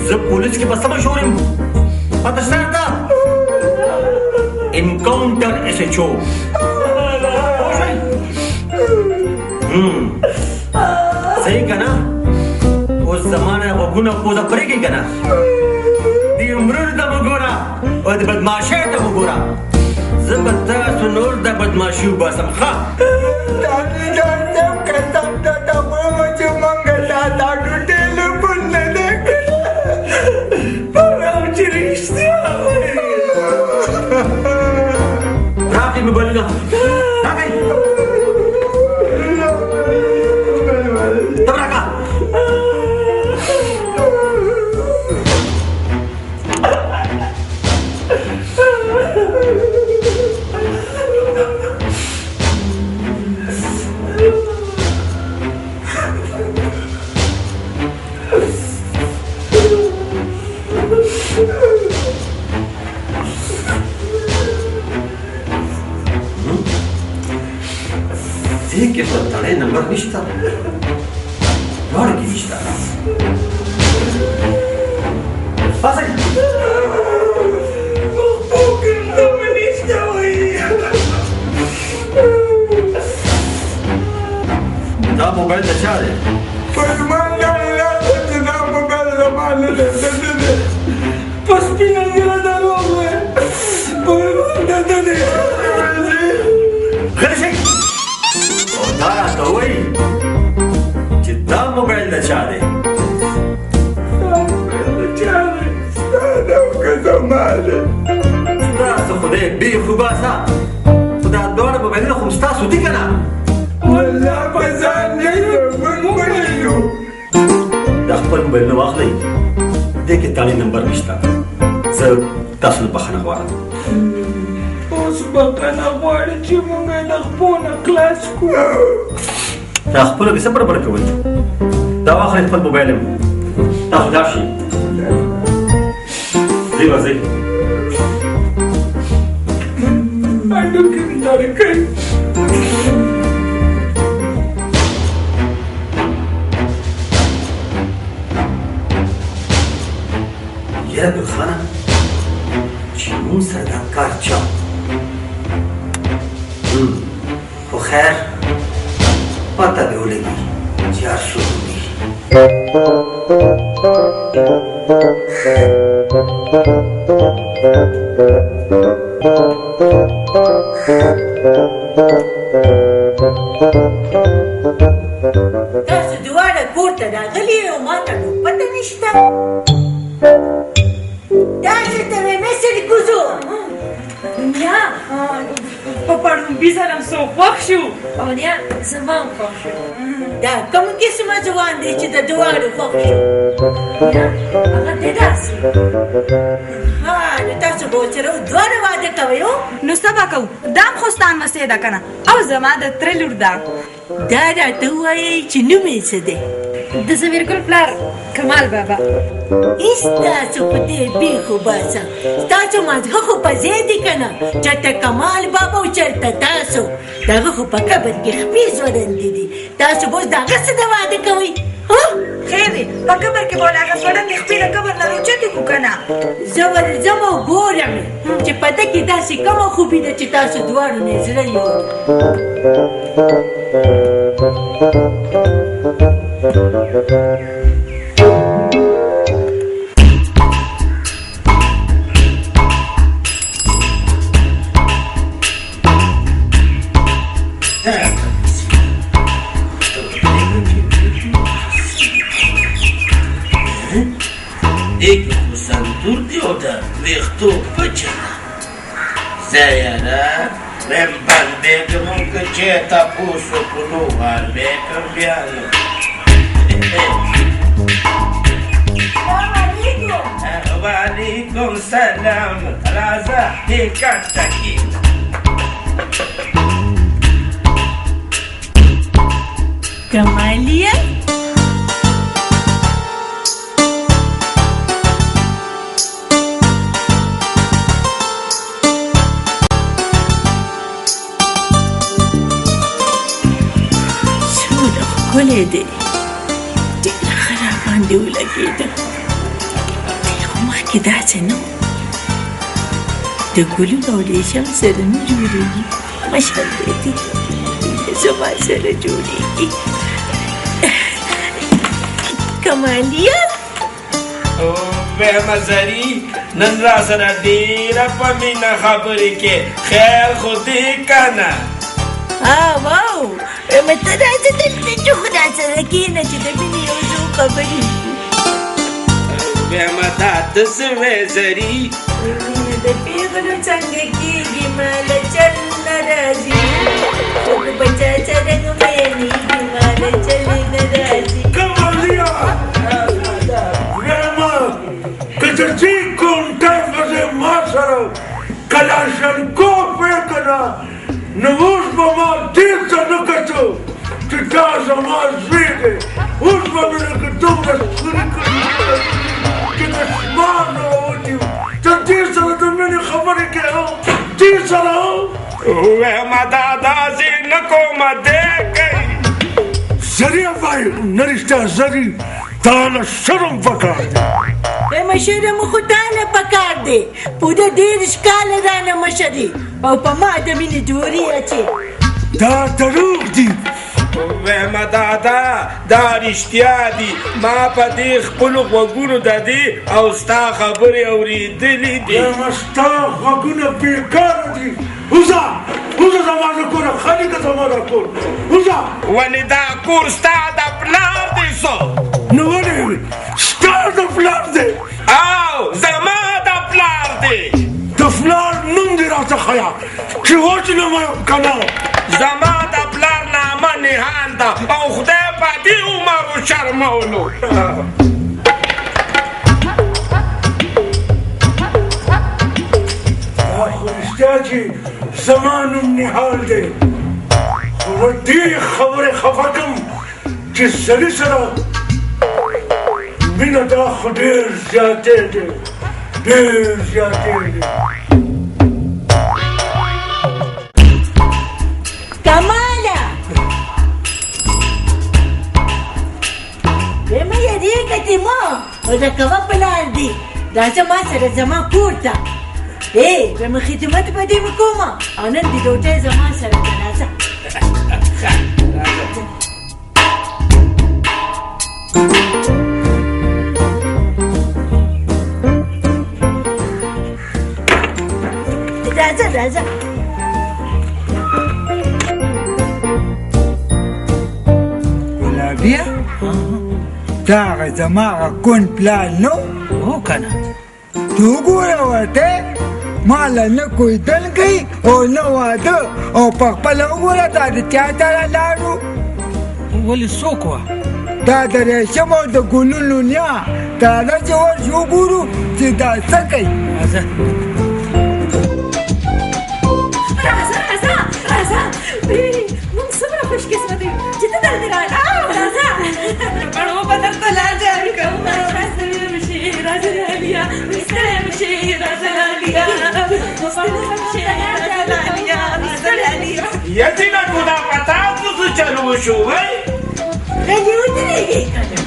S8: زه پولیس کې به څه مشهور یم پته شته درته انکاونټر ایس ایچ او صحیح که نه اوس زما نه غوږونه پوزه پرېږدي که نه دې عمرونو ته مه ګوره او د بدماشۍ ته مه ګوره زه به تاسو نور د بدماشي وباسم ښه
S7: قسم ته وایم چې موږ تا ټلیفون نه دی کړی
S8: چې رښتیا وایي راکړئ موبایلونه راکړئ ته راکړه دې کې په تړې نمبر نشته دواړو کې نشته پاسئ دا موبایل د چا دی
S7: فرمان الله چې دا موبایل زما نه دی په سپینه ږیره دروغ وایي فرمان ده دی
S8: غلی شئ او دا راته ووایي چې دا موبایل د چا دی
S7: دا موبایل د چا دی ستا ده او که زما دی
S8: ستاسو خدای بیخ وباسه خو دا دواړه موبایلونه خو ستاسو دي که نه
S7: والله په ځان نه موږ ولیدو
S8: دا خپل موبایلونه واخلئ دې کې تاړې نمبر نشته زه تاسو نه بخښنه غواړم
S7: اوس بخښنه غواړي چې موږ یې د خپو نه خلاص کړو
S8: دا خپلو کې څه بړبړ کوئ دا واخلئ خپل موبایل یم تاسو لاړ شئ ځئ ورځئ
S7: هډوکي مې درد کوي
S8: یاره ګلخانه چې مونږ سره دا کار چا خو خیر پته دې ولګي چې هر څوک دي
S1: تاسو دواړه کور ته راغلي او ما ته نو پته نشته داسې ته مې مسېډ کوزو
S3: نیا په پړومبي سره هم څوک خوښ شو او نیا زما هم خوښ شو
S1: دا کوم قسمه ځوان دی چې د دواړو خوښ شو
S3: نیا هغه دی داسې
S1: ها نو تاسو به ورسره دواړه واده کوئ
S10: نو څه به کوو دا هم خو ستا نمسۍ ده که نه او زما د تره لور ده
S1: دا راته ووایئ چې نوم یې څه دی
S3: د زمیرګل پلار کمال بابا
S1: هېڅ تاسو په دې بیخ وباسه ستاسو مازغه خو په ځای دی که نه چېرته کمال بابا او چېرته تاسو د هغه خو په قبر کې خپې ځوړندې دي تاسو به اوس د هغه څه د واده کوئ
S10: خیر دی په قبر کې به هغه ځوړندې خپې د قبر نه راوچتې کړو که نه
S1: زه ورځم او ګورم چې په ده کې داسې کومه خوبي ده چې تاسو دواړو نه زړه یو
S4: تور دی او د ویښتو پچه ده زه یاره ویم بندېږم که چې تپوس وکړو غار بیکم بیا نو وعلیکم سلام راځه دې کټ ته کښېنه
S1: کمالیه څومره ښکلی دی ډېره ښه راباندې ولګېده خو مخکې داسې نه و د ګلونو او ریشم سره نه جوړېږي مشر دی زما سره جوړېږي کمالیه
S4: ویمه زري نن را سره ډېره په مینه خبرې کې خیر خو دې که نه
S1: واو ته راځه دلته چې خو راسره کښېنه چې د مینې یو څو خبرې
S4: ویمه دا ته څه وې زري
S1: مینه د پېغلو څنګه کېږي ما له چل نه راځي خو په چا څرنګه میینېږي ما له چل نه راځي
S2: کمالیا ویمه که د دې کونټۍ ښځې ما سره کلاشنکوف وکړه نو اوس به ما دې ته نه کتو چې دا زما زوی دی اوس به مې لکه دومره سوري کړي چې د شمار نه ووتي ته دې سره د مینې خبرې کوې دې سره
S4: ویمه دا داسې نه کومه دی کوي
S2: زري وایي نه رښتیا زري تا له شرم پکار دی
S1: مشرم خو تاله پکار دی پوره 10 کاله رانه مشري او په ما د مینې دورې اچې
S2: دا دروغ دي
S4: ویمه دادا دا رښتیا دي ما په دې خپلو غوږونو د دې او ستا خبرې اورېدلې دي
S2: ویمه ستا غوږونه بېکاره دي وځه وځه زما د کوره خالي که زما د کور وځه
S4: ولې دا کور ستا د پلار دی څو
S2: نو ولې ستا د پلار دی
S4: او زما د پلار دی
S2: د پلار نوم دې راته ښیه چې وچنم یم که نه
S4: زما د پلار نامه نهال ده او خدای په دې عمر وشرمولو
S2: دا خو رښتیا چې زما نوم نهال دی خو له دې خبرې خفه کړم چې سړي سره مینه دا خو ډېر زیاتې دی ډېر زیاتې دی
S1: کماله مې یادېږه چې ما او د کوه پلان دی راځه ما سره زما کور ته زما خدمت به دې وکومه او نن دې ډوډۍ زما سره ده راځه راځه
S7: ګلابیه دا هغه زما هغه کون پلان نو
S11: هو که نه
S7: ته وګوره ورته ما له نه کویدل کوي او نه واده او په خپله وګوره دا د چا سره لاړو
S11: ولې څوک وه
S7: دا د ریشم او د ګلونو نیا دا ده چې ورشو وګورو چې دا څه کوي
S3: راځه موږ څومره خوشقسمت یو چې ته دلته راغلې راځه بڼو به درته لاجل کوم راځه لالیا ستړی مشې راځه لالیا
S4: یتینا نو دا پتا څه چلو وشو وای
S1: غلي ودرېږې کنه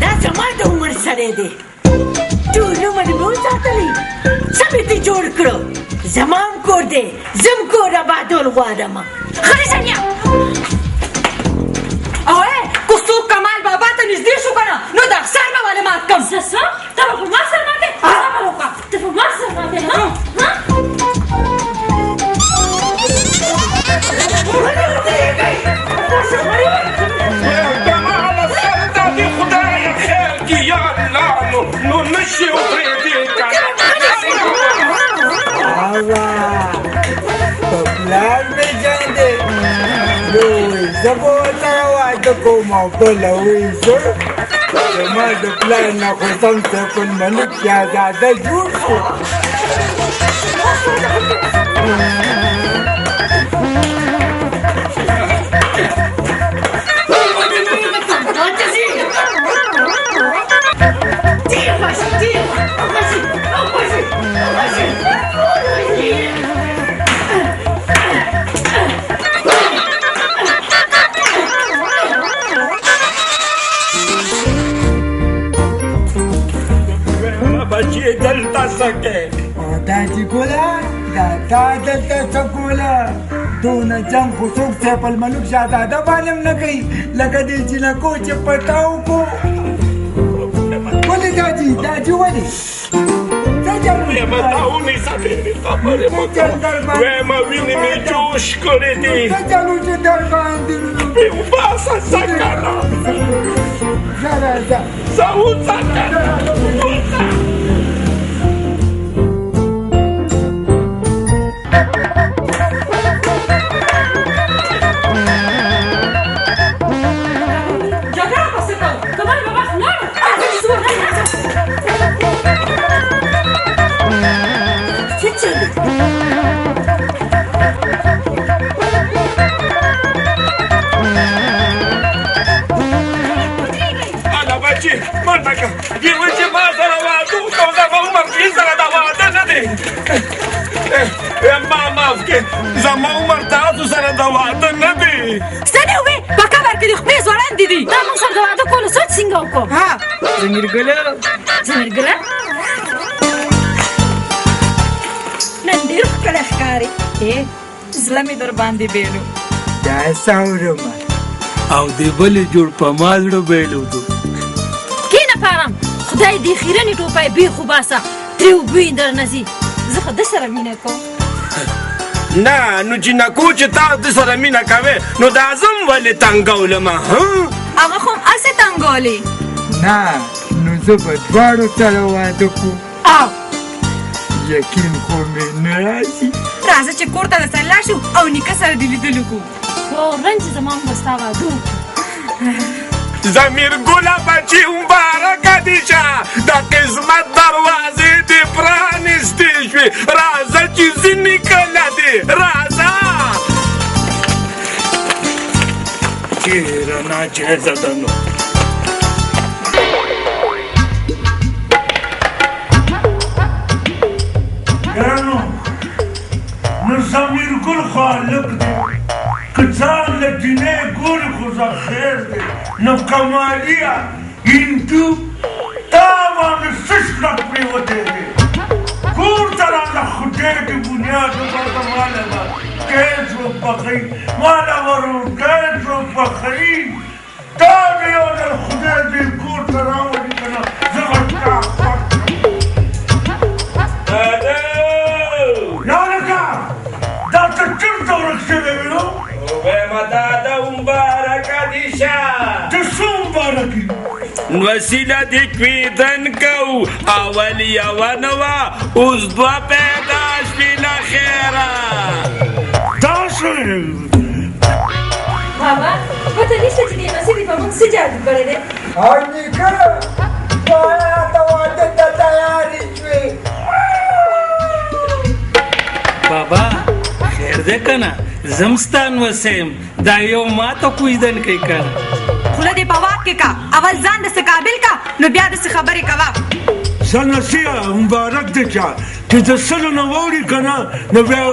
S1: دا زما د عمر سړی دی ټول عمر مې وساتلی څه مې ترې جوړ کړو زما هم کور دی زه هم کور آبادول غواړم ښه سنیا
S3: او که څوک کمال بابا ته نږدې شو که نه نو دا سر به ولې مات کړم څه ته به په ما سر ماتې صبر وکړه ته په ما سر ماتې
S4: کمال سر ته دې خدای خیر کړي یاره
S7: کوم او بله وایي زه زما د پلار نه خو سم سیف الملک شهزاده جوړ شو
S6: دلته سکے
S7: دا چې ګوله دا تا دلته څه ګوله دونه جنګ خو څوک سیف الملک شهزاده باندې هم نه کوي لکه دې جینکو چې پټاو کو ولې داجي ولې
S6: ویمه دا ونیسه ډېرې خبرې مه کوه ویمه وینې مې جوش کړې دي
S7: څه چلو چې در باندې
S6: وباسه ځه کنه ځه وځه کنه زما عمر تاسو سره د واده نه دی
S3: څه نه وې په قبر کې د خپې ځوړندې دي دا موږ سره د واده کولو سوچ څنګه وکړو ها زميرګله نن ډېر ښکلی ښکارې زړه مې در باندې بیلو
S7: دا ساورم
S11: او د بلې جوړ په ما زړه بیلودو
S3: کینه پارم خدای دې خیرنې ټوپۍ بیخ وباسه ترې اوبه یې درنه ځي زه خو ده سره مینه کوم
S6: نه نو جینکو چې تا د سره مینه کوې نو دا زم ولې تنګولمه
S3: هغه خو هم هسې تنګولې
S7: نه نو زه به دواړو سره واده کوم
S3: او
S7: یقین خو مې نه راشي
S3: راځه چې کور ته درسره لاړ شو او نیکه سره دې لیدلو کوو فورا چې زما هم به ستا واده وکړو
S6: زمیر ګله بچي مبارکه دي شه د قسمت دروازې دې پرانیستې شوې راځه چې ځینې کله دې راځه چېره ناجیزه ده نو
S2: ګرانو نو زمیر ګل خو هلک دی که ځان له جینۍ ګوري خو زه خیر دی نو کماليه هندو تا باندې څه شرک پرېوتی دی کور ته راله خدای دې بنیاد وکړه ماله به ګیس وپخوي ماله به روټۍ وپخوي دا دې یو ځل خدای دې کور ته راولي که نه زه به ستا خوښ لالکه دا ته چېرته ورک شوی وې نو
S6: ویمه داده مبارکه دي شه
S2: ته څه مبارکي
S6: وسیله د کویدن کو اول یوه نه وه اوس دوه پیدا شوې له خیره
S2: داسې
S3: بابا پته نشته چې دې مسیدې په موږ څه جادو کړی دی
S7: او نیکه دواړه د واده ته تیارې شوې
S11: بابا خیر دی که نه زمستان وسیم دا یو ما ته کوژدن کوي که نه
S10: خوله دې په واک کې کا اول ځان داسې قابل کا نو بیا داسې خبرې کوه
S2: سنسیه مبارک دی چا چې د سلو نه واوړي که نه نو بیا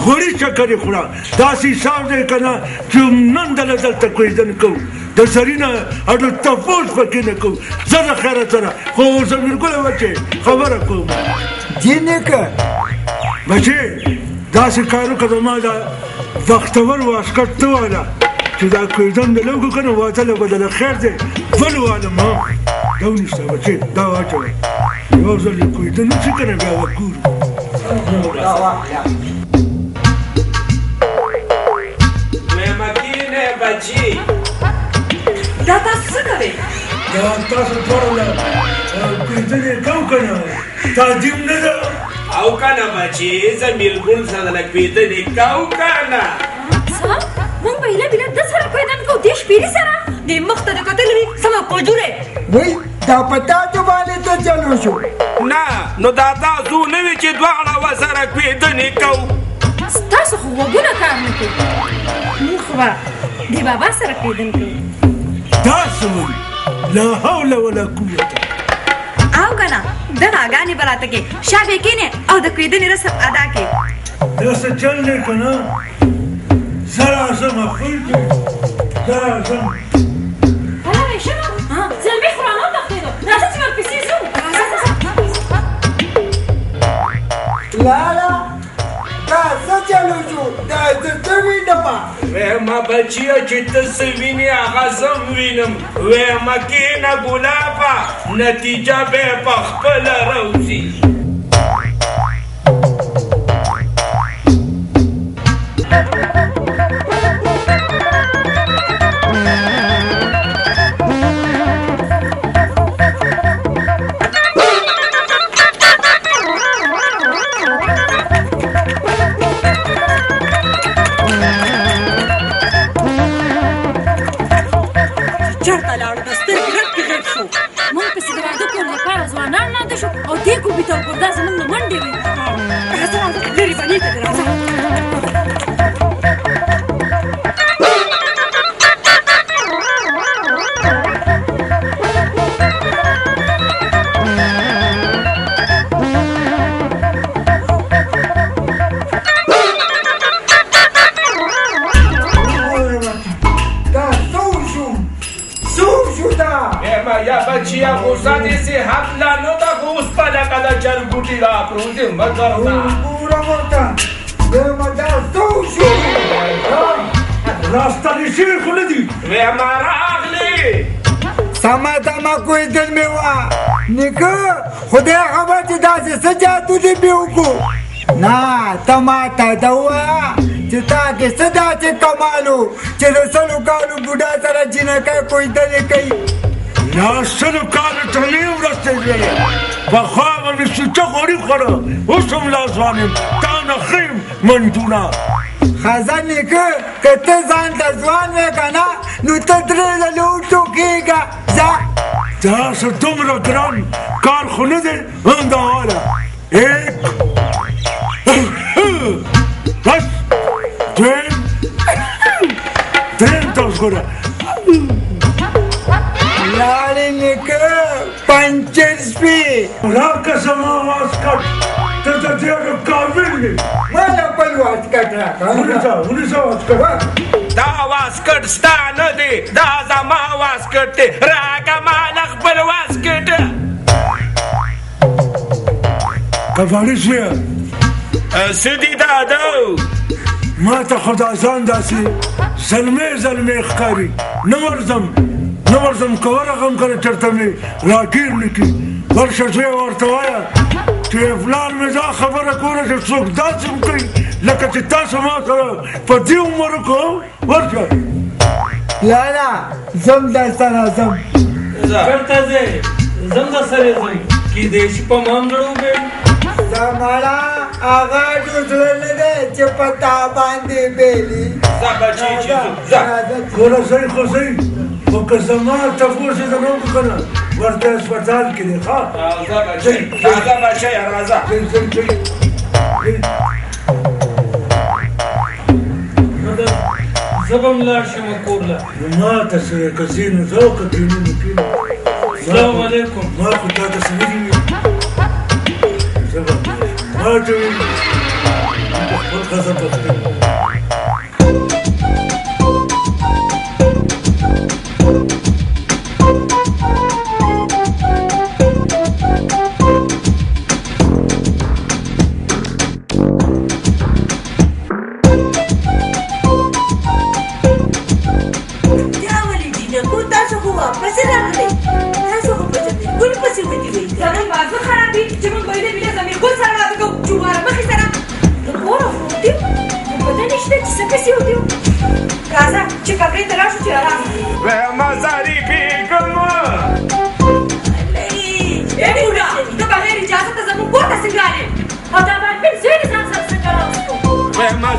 S2: غوړي چکرې خوړه داسې حساب دی که نه چې نن دله دلته کوژدن کوو د زرینه اډو تپوس پکې نه کوو زه د خیره سره خو زمیرګله بچې خبره کوم
S7: جینکه
S2: بچې داسې کارو که زما دا بختور واسکټ ته واله چې دا کوژدن د لوګو که نه واده له بدله خیر دی بل والم دا ونیسته بچې دا واچوه یو ځل یې کوژدن وشي که نه بیا به ګورو
S6: مېمکینې بچي
S10: دا تاسو څه کوئ
S2: دا تاسو دواړه کوژدن یې کوو که نه تعظیم نه ده
S6: او کنه بچي زمیر ګل سره له کویدنې کو کنه
S3: څه موږ به هیله بله ده سره کویدن کوو دې شپېلې سره دې مخ ته دې کتلې وي سمه پوجوره
S7: وای دا پتا ته باندې ته چلو شو
S4: نه نو دا تاسو نه وي چې دواړه ورسره کوېدنې کوو
S3: ستاسو خو غوږونه کار نه کوي موږ خو به د بابا سره کوېدن کوو
S2: تاسو لا حول ولا قوة
S10: او کنه دغه اګانې به راته کې شابې کینې او د کوېدنې رسم ادا کې
S2: داسې چل دی که نه زه راځم خپل کې زه راځم
S3: هلا ریشمه زلمې خو رانه وتښتېدو راځه چې ورپسې ځو
S7: لالا دا څه چلو شو دا زه څه وینم
S4: ویمه بچیه چې ته څه وینې هغه زه هم وینم ویمه کښېنه ګلابه نتیجه به یې پخپله راوځي
S3: چېرته لاړو د سترګې رپ کې غیب شو موږ پسې د واده کولو لپاره ځوانان لاندې شو او دې کوبي ته وګوردا زموږ نه منډې وې راځه راځه لرې بنې ته دې راځه
S4: یا بچیا غوسه دې صحت لا نه ده خو اوس په لکه د چرګوټي راپروزي مه ګرځه
S7: ګوره ورته ویمه دا څه وشو
S2: راستنې شوي خو نه دي
S4: ویمه راغلې
S7: سمه دمه کوېدل مې وه نیکه خدای خبر چې داسې څه جادو دې مې وکړو نه ته ماته ده ووایه چې تا کې څه داسې کمال و چې د سلو کالو بوډا سره جینکۍ کوېدلې کوي
S2: یا سلو کالو ته نه یم رسېدلی پخوا به مې سوچه غوړي خوړه اوس هم لا ځوان یم تا نه ښه یم منډونه
S7: خزه نیکه که ته ځان ته ځوان وې که نه نو ته درې ځلې وټوکېږه ځه
S2: تاسو دومره ګران کار خو نه دی همدا واله ایک بس دویم درېیم ته اوس ګوره
S7: لاړې نیکه پنچر سپي
S2: راکه زما واسکټ ته د ډېرو کامل یې
S7: ماله خپل واسکټ راکړه
S2: ونیسه واسکټ
S4: دا واسکټ ستا نه دی دا زما واسکټ دی راکه ماله خپل واسکټ
S2: کفاري شویه
S4: څه دي داده
S2: ما ته خو دا ځان داسې زلمی ښکاري نه ورځم که ورغم که نه چېرته مې راګیر نه کړي ورشه زویه ورته وایه چې فلان مې دا خبره کوله چې څوک داسې هم کوي لکه چې تاسو ما سره په دې عمر وکړو ورشه
S7: لالا زم در سره زم
S11: چېرته ځې زم در سره ځم کیدای شي په ما هم زړه وبېړم
S7: زمړه هغه ډوډۍ نه دی چې په تا باندې بېلي
S4: ځه بچي چې ځه
S2: ګوره صحیح خو صحیح خو که زما تپوس یې درنه وکړو که نه ورته هسپتال کې دی ښه
S4: راځه بچی راځه
S11: زه به هم لاړ شم کور له
S2: ما ته څه که ځې نو ځه او که کښېنې نو کښېنه
S11: السلام علیکم
S2: ما خو تا ته څه نه دي زه به ما ته ویل په خپل ښځه پخته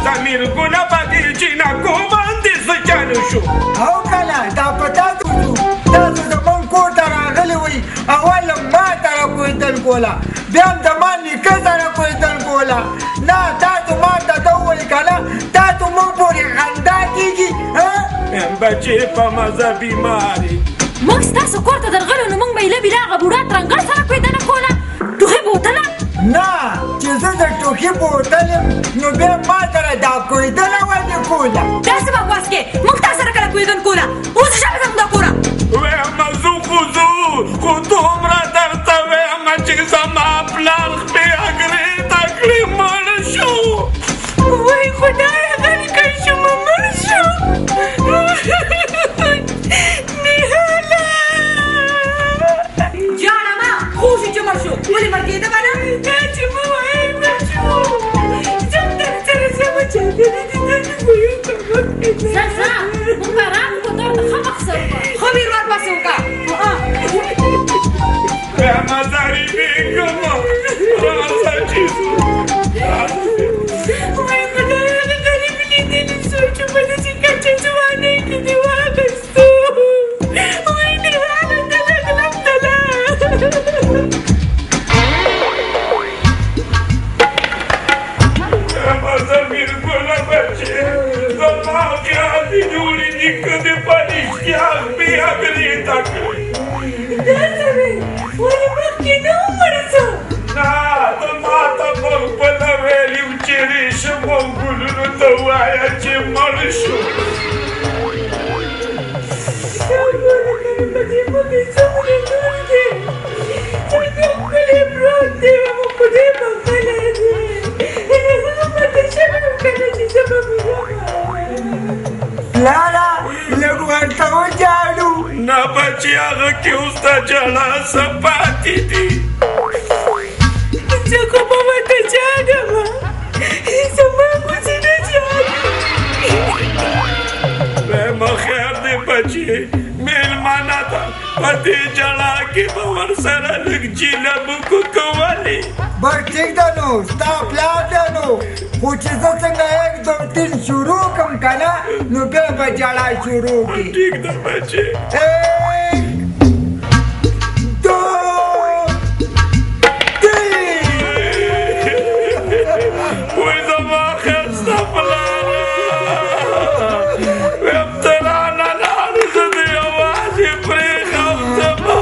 S4: زمیر ګونه باندې چې نا کو باندې سچانو شو
S7: او کله دا پتا ته اول ما سره کویدل کوله بیا هم زما نیکه سره کویدل کوله نه تاسو ما ته ته ووایي که نه تاسو موږ پورې خندا کېږي
S6: بچې په مزه بیماري
S3: موږ ستاسو کور ته درغلو نو موږ به یې لبې هغه بوډا ترنګړ سره کویدنه کوله ټوخي به وتله
S7: نه چې زه د ټوخي بوتل یم نو بیا ما سره دا کویدله ولې کوله
S3: داسې به بس کې موږ تا سره کله کویدن کوله اوس شابه زموږ دا کوره
S6: ویم زو خو زو خو دومره درته ویم چې زما پلار خپې اګرې ته کړې مړ شو
S1: وای خدایه غلی که شما مړ شو نهاله
S3: جانما خو شو چې مړ شو ولې مړ کېده به نه
S1: دا چې مه وایې مړ شو زم در سره سمه چاودنې دي دا نه پوهېږم
S3: زه موږ به راغلو په تور ته ښه مقصد وکړه ښه بیر ورپسې وکړه
S6: مزاري بیګم راځه چې
S1: وای خدایه د غریب لیدلي سوچ په داسې کچه ځوانۍ کې دې واخیستو وای نهاله ته لږلم تله
S6: مزه بیرګله بچې زما خیال دې جوړې نیکه دې په رښتیا خپې اګرې ته کړې
S1: دا څه ولې مخکې نه ومړ څه
S6: نه ته ما ته په خپله ویلي و چې ریشم او ګلونو ته ووایه چې مړ شو
S1: دا ګوره کنه په دې مخې څومره نور دی چې دا ښکلی پروت دی او خدای بخښلی دی هغه ماته شوی و کنه چې زه به بوډا
S7: پلاره لږ ورته وجاړو
S6: نه بچې هغه کې اوس د جړا څه پاتې دي
S1: زه خو به ورته جاږم زما کوڅې نه جاږي
S6: وایم خیر دی بچې مېلمانه ده په دې جړا کې به ورسره لږ جیلبکو کولې
S7: بس ټیک ده نو ستا پلار ده نو خو چې زه څنګه 1 2 3 شروع کړم که نه نو بیا به جړا شروع کړي
S6: ټیک ده بچې
S7: 1 2 3
S6: وای زما ښایسته پلاره ویم ته رانه لاړې زه دې یوازې پرېښم زما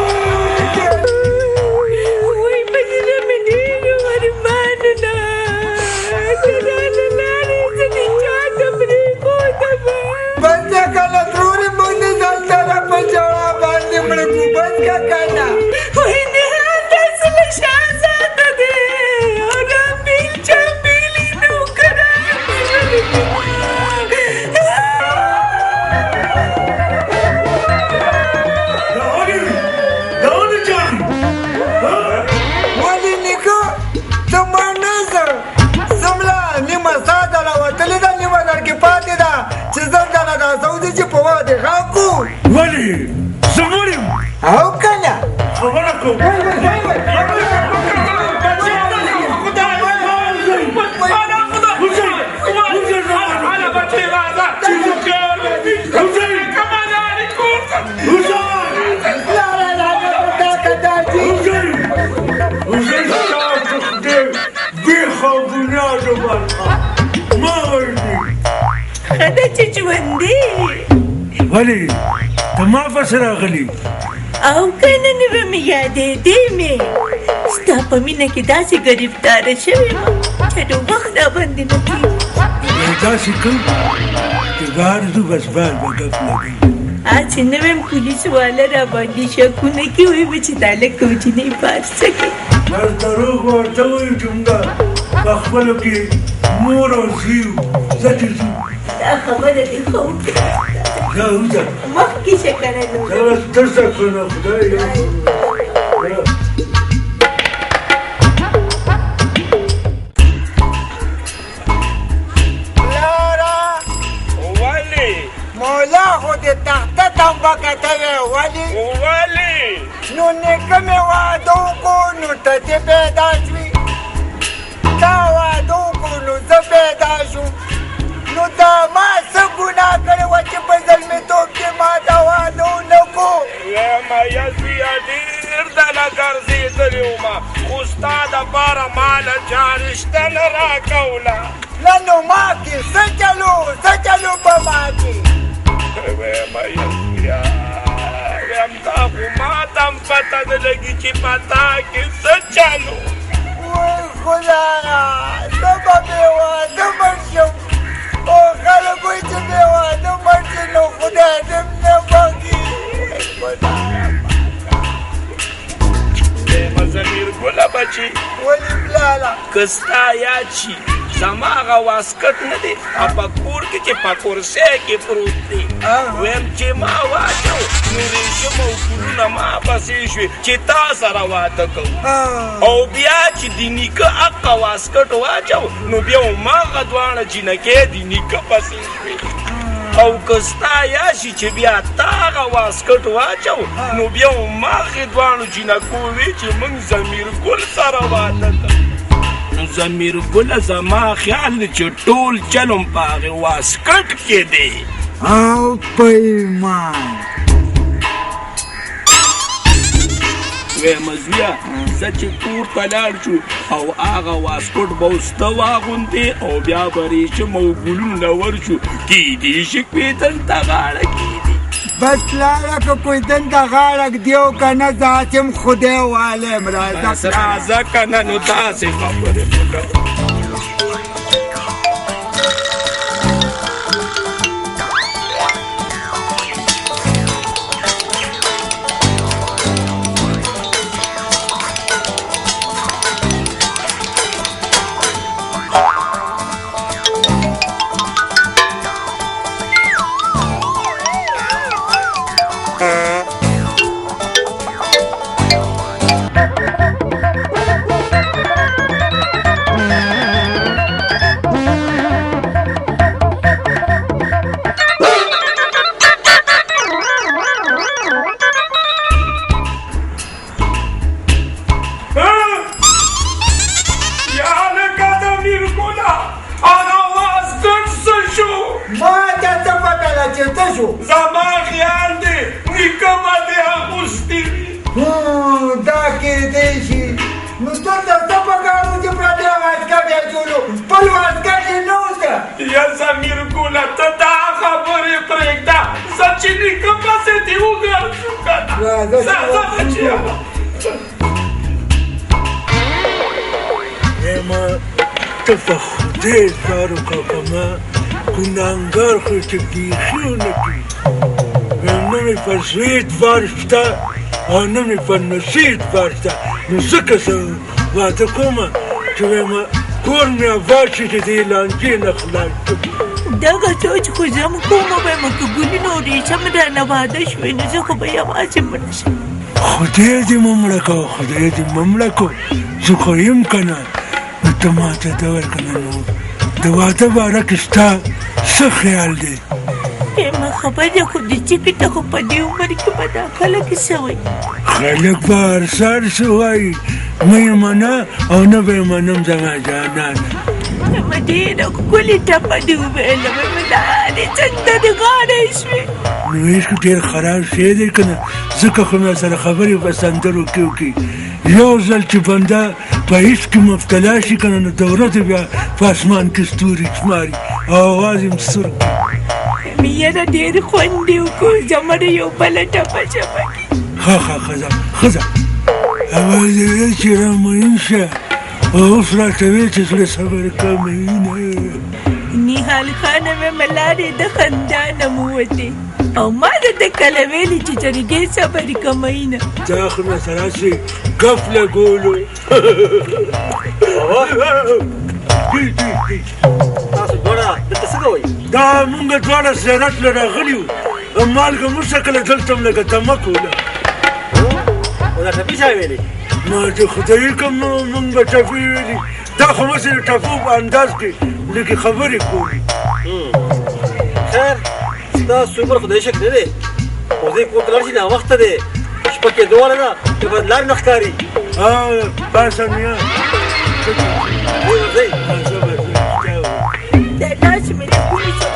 S1: وای په زړه مې ډېرو ارمانونه ته رانه لاړې زه دې چا ته پرېښودم
S7: بس ده کله ترورې موږ دې ځان سره په جړا باندې مړه کړو بس که که نه
S1: وای نهال دا څه له شهزاده دی او رامبیل چامبیل یې نوکران
S7: ولې نیکه ته مړ نه ځه زمله نیمه ساه دله وتلې ده نیمه درکې پاتې ده چې زه دله دا سودې چې په واده غږ کړو
S2: ولې زه مړ یم
S7: او که نه
S2: خبره کوم
S1: خدا چې ژوندی
S2: ولې ته ما پسې راغلې
S1: او کنه نه به مې یادېدې مې ستا په مینه کې داسې ګرفتاره شوې وم چې د وخت راباندې نه کېږي
S2: داسې کوم چې بهر ځو بس بال به ګپ لګوي
S1: چې نویم پولیس والا راباندې شکونه کوي به چې دا لږ کوچنی پار څه کوي
S2: بس دروغ به ورته وایو چې موږ په خپلو کې مور او زوی یو ځه چې ځو
S1: دا خبره دې ښه وکړه
S2: ځه وځه
S1: مخکې شه که نه نو
S2: بس ترسه کړه خدای
S7: مولا خو دې تخته تنبه کتوې ولې نو نیکه مې واده وکړو نو ته دې پیدا شوې تا واده وکړو نو زه پیدا شوم نو دا ما څه ګناه کړې وه چې په زلمیتوب کې ما دا واده ونه کړو
S4: وایم یزویه ډېر دله ګرځېدلې ومه خو ستا دپاره ماله چاره شته نه راکوله
S7: نه نو ما کې څه چلو په ما کې
S4: وایم یزویه وایم تا خو ما ته هم پته نه لګي چې په تا کې څه چلو
S7: وای خدایا زه به بې واده مړ شم او خلک وایي چې بې واده مړ شي نو خدای دې نه بخي
S4: زمیر ګله بچي
S7: ولې پلاله
S4: که ستا یاد شي زما هغه واسکټ نه دی په کور کې چې په کرسۍ کې پروت دی ویم چې ما واچو نو ریشم او ګلونه ما پسې شوې چې تا سره واده کوو او بیا چې د نیکه حقه واسکټ واچو نو بیا هماغه دواړه جینکې د نیکه پسې شوې او که ستا یاد شي چې بیا تا هغه واسکټ واچو نو بیا هماغې دواړو جینکو وې چې موږ زمیر ګل سره واده کوو نو زمیر ګله زما خیال دی چې ټول چلم په هغې واسکټ کې دی
S7: او پیمان
S4: ویم زویه زه چې کور ته لاړ شو او هغه واسکټ به اوس ته واغوندې او بیا به ریشم او ګلونه ورشو کیدی شي کویدن ته غاړه کیدي
S7: بس پلاله که کویدن ته غاړه ږدي او که نه زه هسې خدای وایم
S4: راځه که نه نو داسې خبرې وکړه زما خیال دی نیکه به دې اغوستي وي
S7: دا کېدی شي نو ته ته څه پکار و چې پردی واسکټ یې جوړو خپل واسکټ یې نه وسته
S4: یا زمیر ګله ته دا خبرې پرېږده زه چې نیکه پسې دې وګرځو که نه ځه بچیه
S2: ایما ته په خدای کار وکړه که ما ګناهګار خو چې بیخي ونه کړي نه مې په زوی اعتبار شته او نه مې په نسي اعتبار شته نو ځکه زه واده کومه چې وایم کور مې اباد شي چې دې لانجې نه خلاص شم
S1: دغه سوچ خو زه هم کومه وایم که ګلونه او ریشم رانه واده شوې نو زه خو به یوازې مړه شم
S2: خدای دې مه مړه کوه خدای دې مه مړه کوه زه خو یم که نه نو ته ماته ده ورکنه نو د واده باره کې ستا څه خیال دی
S1: ما خبره خو د چیکې ته خو په دې عمر کې به دا خلک څه وایي
S2: خلک به هر سهار څه وایي نه یې منه او نه به یې منم زما جانانه
S1: ما ډېره ښکلې ټپه دې وویله مې لارې څنګه دې غاړه شوې
S2: نو عشق ډېر خراب شی دی که نه ځکه خو مې سره خبرې په سندرو کې وکړي یو ځل چې بنده په عشق کې مبتلا شي که نه نو د ورځې بیا په اسمان کې ستوري شماري او اواز یې سور
S1: یاره ډېر خوند یې وکړو زما د یو بله ټپه ژبه
S2: ښه ښځه اواز یې ویل چې رامین شه اوس راته ویل چې زړه صبر کمینه
S1: نیحال خانه مې ملارې د خندا نه موتې او ما درته کله ویلي چې جرګې صبر کمینه
S2: دا خو مې سره چې ګپ لګولو
S8: تاسو دواړه دلته څه کوئ
S2: دا مونږ دواړه زیارت له راغلي وو مالګه موږ څه کله دلته هم لږه دمه کوله
S8: او دا ټپي چا ویلې
S2: ما چې خدایي کوم مونږ به ټپي ویلي دا خو مې د ټپو په انداز کې لږې خبرې کولې
S8: خیر ستاسو عمر خدای شک نه دی خو ځای کور ته لاړ شي ناوخته دی شپه کېدواله ده چې باید لارې نه ښکاري
S2: باسه میا
S8: ځئ
S1: دا داسې مې د پولې څخه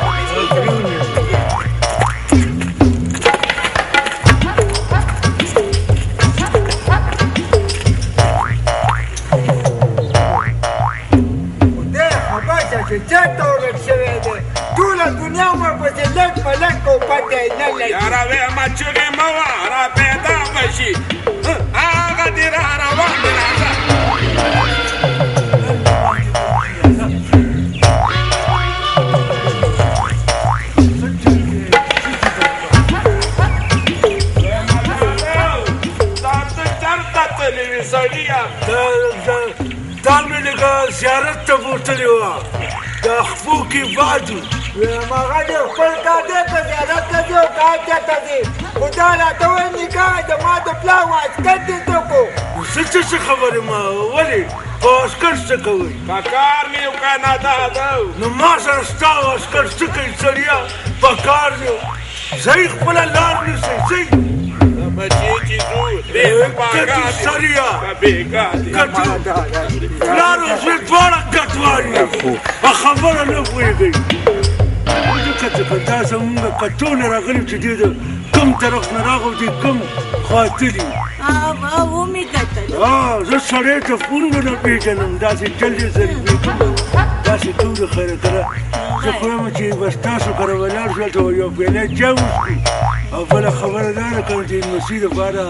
S6: شي هغه دې را روان دی راځه
S2: دا مې لږه زیارت ته بوتلې وه د خپو کې بعدو
S7: هغه د خپل کار دی که زیارت ته ځي او کار چېرته ځي خو دا راته وایي نکاح د ما د پلار واسکټ دې ته کړو
S2: زه څه خبرې ما ولې په واسکټ څه کوئ
S6: په کار مې یو کانادا ده
S2: نو ما سره ستا واسکټ څه کوي سړیا په کار دی ځئ خپله لار نیسئ ځئ
S6: بچې چې ځو دې ته پاکا دي
S2: سړیا
S6: بېګا دي
S2: پلار او زوی دواړه ګټوار یو په خبره نه پوهېږئ ځکه دا زمونږ کټونه راغلي چې دې د کوم طرف نه راغلو دې کوم خاطلي
S1: ومې کتل
S2: زه سړی ته پونډو نه پېژنم داسې جلدې ضریبې کوم داسې ټولې خیره کړه زه خو یم چې بس تاسو کره ولاړ شو هلته یو پیاله چای وڅښو او بله خبره دا ده که د لمسۍ دپاره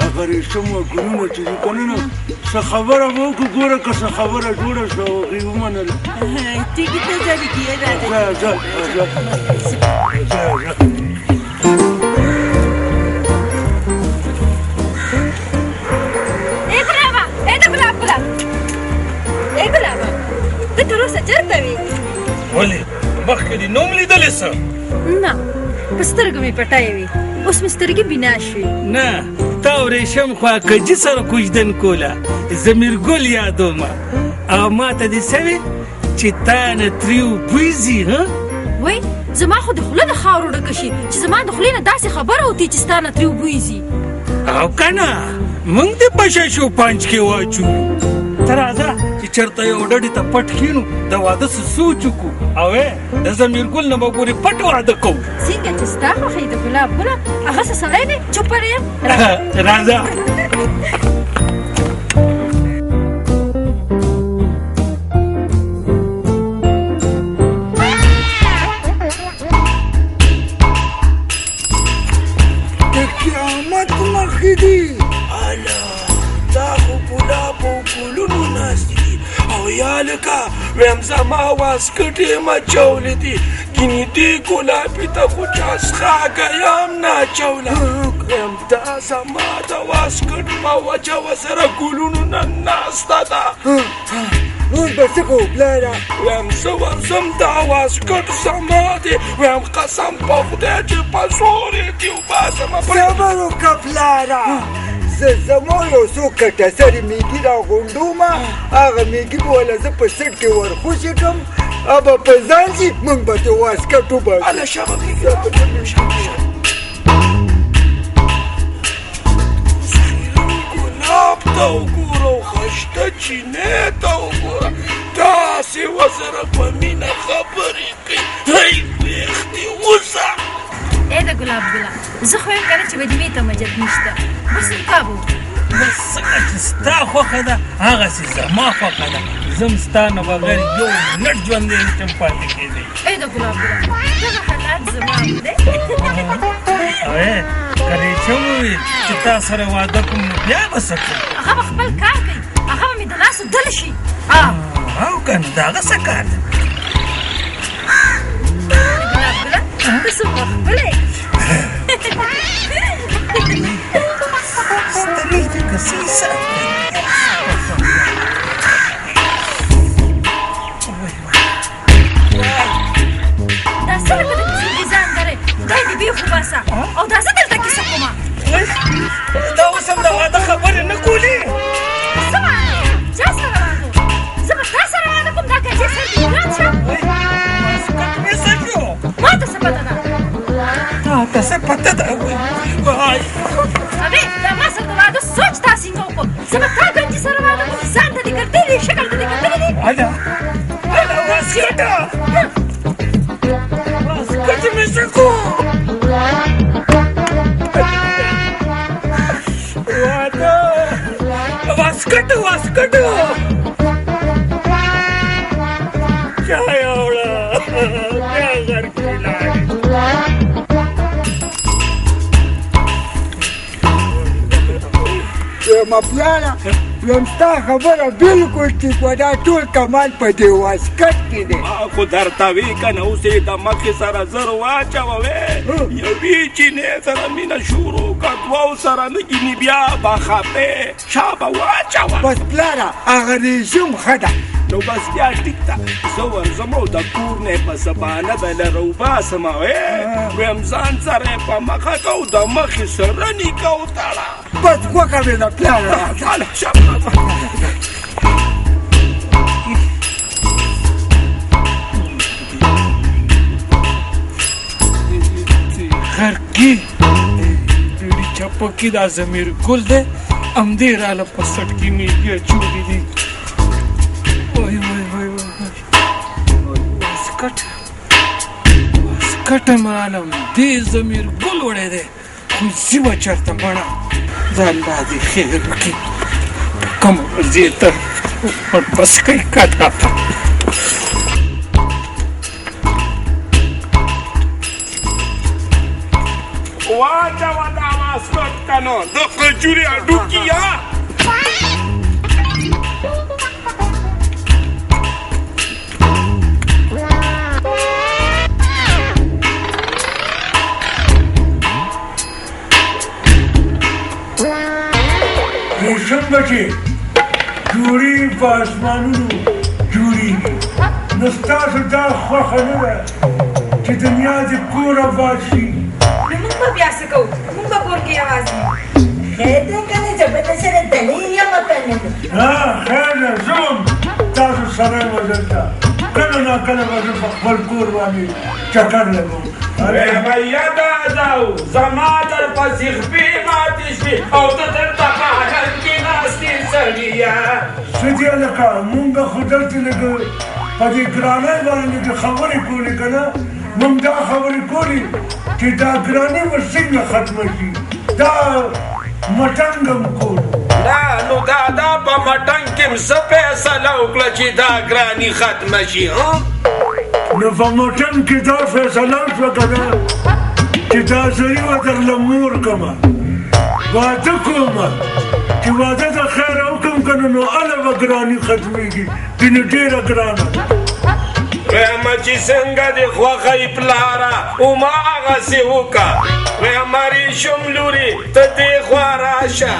S2: هغه ریشمو ګلونه چې دي که نه نو څه خبره به وکړو ګوره که څه خبره جوړه شوه او هغې ومنله
S1: ټیکې ته ځلې کېږه
S11: ولې مخکې دې نوم لیدلې څه
S3: نه په سترګو مې پټی وي اوس مې سترګې بنا شوې
S11: نه تا او ریشم خوا کجي سره کوژدن کوله زه میرګل یادومه او ما ته دې څه وې چې تا نه تریو بوی ځي
S3: وای زما خو د خوله د خاورو ډکه شي چې زما د خولې نه داسې خبره وتې چې ستا نه تریو بوی ځي
S11: او که نه موږ دې په ششو پنج کې واچو ته راځه چې چېرته یو ډډې ته پټ کښېنو د واده څه سوچ وکړو او د زمیرګل نه به ګورې پټ واده کوو
S3: څنګه چې ستا خوښوي د ګلاب ګله هغه څه سړی دی چوپه یم
S11: راځه
S7: د قیامت مخکې دي
S6: دا خو ګلاب او ګلونو ناست دي او یا لکه ویم زما واسکټ یې مچولی دي ګینې دې ګلابي ته خو چاسخاګه یم ناچوله ویم دا زما د واسکټ په وجه سره ګلونو نه ناسته ده
S7: نور به څه کوو پلاره
S6: ویم زه ورځم دا واسکټ زما دی ویم قسم په خدای چې په زور یې دې وباسمه
S7: صبر وکړه پلاره زه زما یو څو کټه سرې میږي راغونډومه هغه میږي به وله زه په سټ کې ورخوشې کړم به په ځان شي موږ به ترې واسکټ وباسو
S6: الله شابه ګلاب ته وګوره او خشته چینې ته وګوره داسې ورسره په مینه خبرې کوي هی ویښتې وځه
S3: د ګلاب ګله زه خو یم که نه چې بدیمې ته مجد نشته بس نکاح به وکړو
S11: بس څنګه چې ستا خوښه ده هغسې زما خوښه ده زه هم ستا نه بغیر یو منټ ژوندی نشم پاتې کېدی
S3: د ګلاب ګله دغه حالات زما هم دی
S11: او که ریشم وویل چې تا سره واده کوم نو بیا به څه کوم
S3: هغه به خپل کار کوي هغه به مې د لاسه دل شي
S11: او که نه د هغه څه کار دی
S3: ګلاب ګله ته څومره ښکلی
S11: سترګې که څه حساب
S3: دا څه لکه د کیسې ډیزاین لرې خدای دې بېخ وباسه او دا زه دلته کیسه کومه
S11: دا اوس هم د واده خبرې نه کولې
S3: څه واده چا سره واده زه به تا سره واده کوم دا کجې سر دې وران شه
S11: واسکټ مې څه شو
S3: ما ته څه پته ده
S11: تا ته څه پته ده وای
S3: ابې دا ما سره د واده سوچ تا څنګه وکړو زه به تا ګنجي سره واده کوم ځان ته دې کتلي شکل ته دې کتلي دي
S11: اله واسکټه واسکټ مې څه کو واده واسکټ چا یوړه بیا غر کې لاړې
S7: ویم پلاره ویم ستا خبره بالکل ټیک وه دا ټول کمال په دې واسکټ کې دی
S4: ما خو درته وی که نه اوس یې د مخې سره زر واچوه وې یوې چینې سره مینه شروع کړه دوو سره نه کیني بیا به خفې شا به واچوه
S7: بس پلاره هغه ریشم ښه ده
S4: نو بس بیا ټیک ده زه ورځم او د کور نه په سبانه به له روباسم ویم ځان سره یې په مخه که او د مخې سره نیکه وتړه
S7: بس خوښه مې ده پلاره
S11: غر کې ډېرې چپه کې دا ضمیر ګل دی همدې راله په سټ کې مې بیا چولې دي وای وای وای وای واسکټ واسکټ هم راله همدې ضمیر ګل وړی دی خو ځي به چېرته مړه ځه الله دې خیر وکړي کومه ورځې ته بس کوي کاته
S4: واچوه دا واسکټ که نو د قجورې هډوکي
S2: ریشم بچې جوړې په اسمانونو جوړېږي نو ستاسو دا خوښه نه ده چې دنیا دې کور آباد شي
S10: نو موږ به بیا څه کوو موږ به کور کې یوازې
S1: خیر دی که نه زه به درسره دلې یم که نه
S2: خیر ده زه تاسو سره یم دلته کله ناکله به زه په خپل کور باندې چکر لګوم
S4: یاده ده زما در پسې خپې ماتې شوې او ته دلته په هلک کې ناستې سړیه
S2: څه دی هلکه مونږ خو دلته لږ په دې ګرانۍ باندې خبرې کولې که نه مونږ دا خبرې کولې چې دا ګراني به څنګه ختمه شي دا مټنګ هم کول
S4: نه نو دا په مټنګ کې م څه فیصله وکړه چې دا ګراني ختمه شي
S2: نو په مټنګ کې دا فیصله وشوه که نه چې دا زري به درله مور کړمه واده کومه چې واده د خیره وکړم که نه نو هله به ګراني ختمېږي ځینې ډېره ګرانه
S4: ویم چې څنګه دې خوښه یې پلاره وما هغسې وکړه ویم ریشم لورې ته دې خوا راشه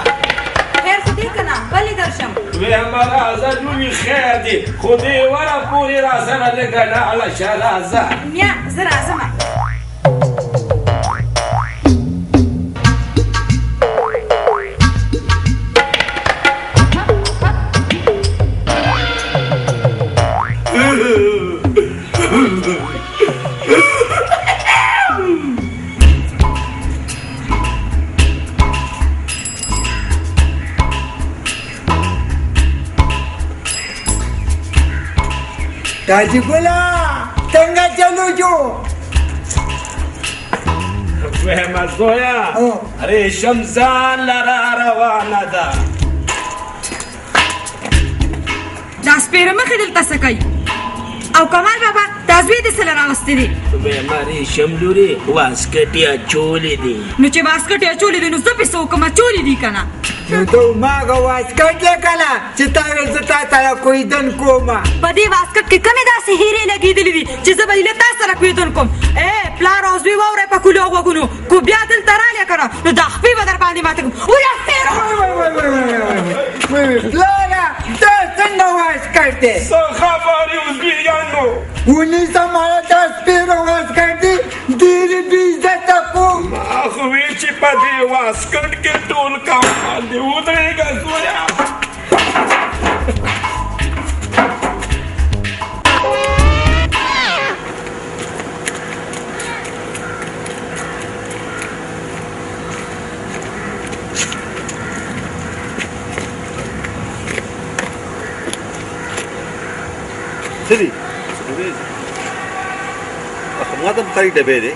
S10: خیر خو دې که نه ولې درشم
S4: ویم راځه لورې خیر دې خو دې وره پورې را سره لږه لاړه شه راځه
S10: میا زه راځمه
S7: दादी बोला څنګه چلو جو
S4: ویمه زویا ریشم ځان لره روانه ده
S10: دا سپېره مخې دلته څه کوي او کمال بابا دا زوی دې څه له راوستې دي
S4: ویمه ریشم لورې واسکټ یې اچولې دي
S10: نو چې واسکټ یې اچولې دي نو زه پې څه وکړم اچولې دي که نه
S7: نو ته هماغه واسکټ دی که نه چې تا ویل زه تا سره کویدن کومه
S10: په دې واسکټ کې کمې داسې هیرې لګېدلې دي چې زه به یې له تا سره کویدن کوم پلار او زوی واورئ په کولو غوږونو کو بیا دلته رالې که نه نو دا خپې به در باندې ماته کوم
S7: پلاره دا څنګه واسکټ دی
S4: څه خبرې اوزبیانو
S7: ونیسه ماله دا سپېره واسکټ دی ډېرې بې عزته کوم
S4: ما خو وی چې په دې واسکټ کې ټول کمال دی ودرېږه زویا
S8: سری ما ته خرید ډبې دی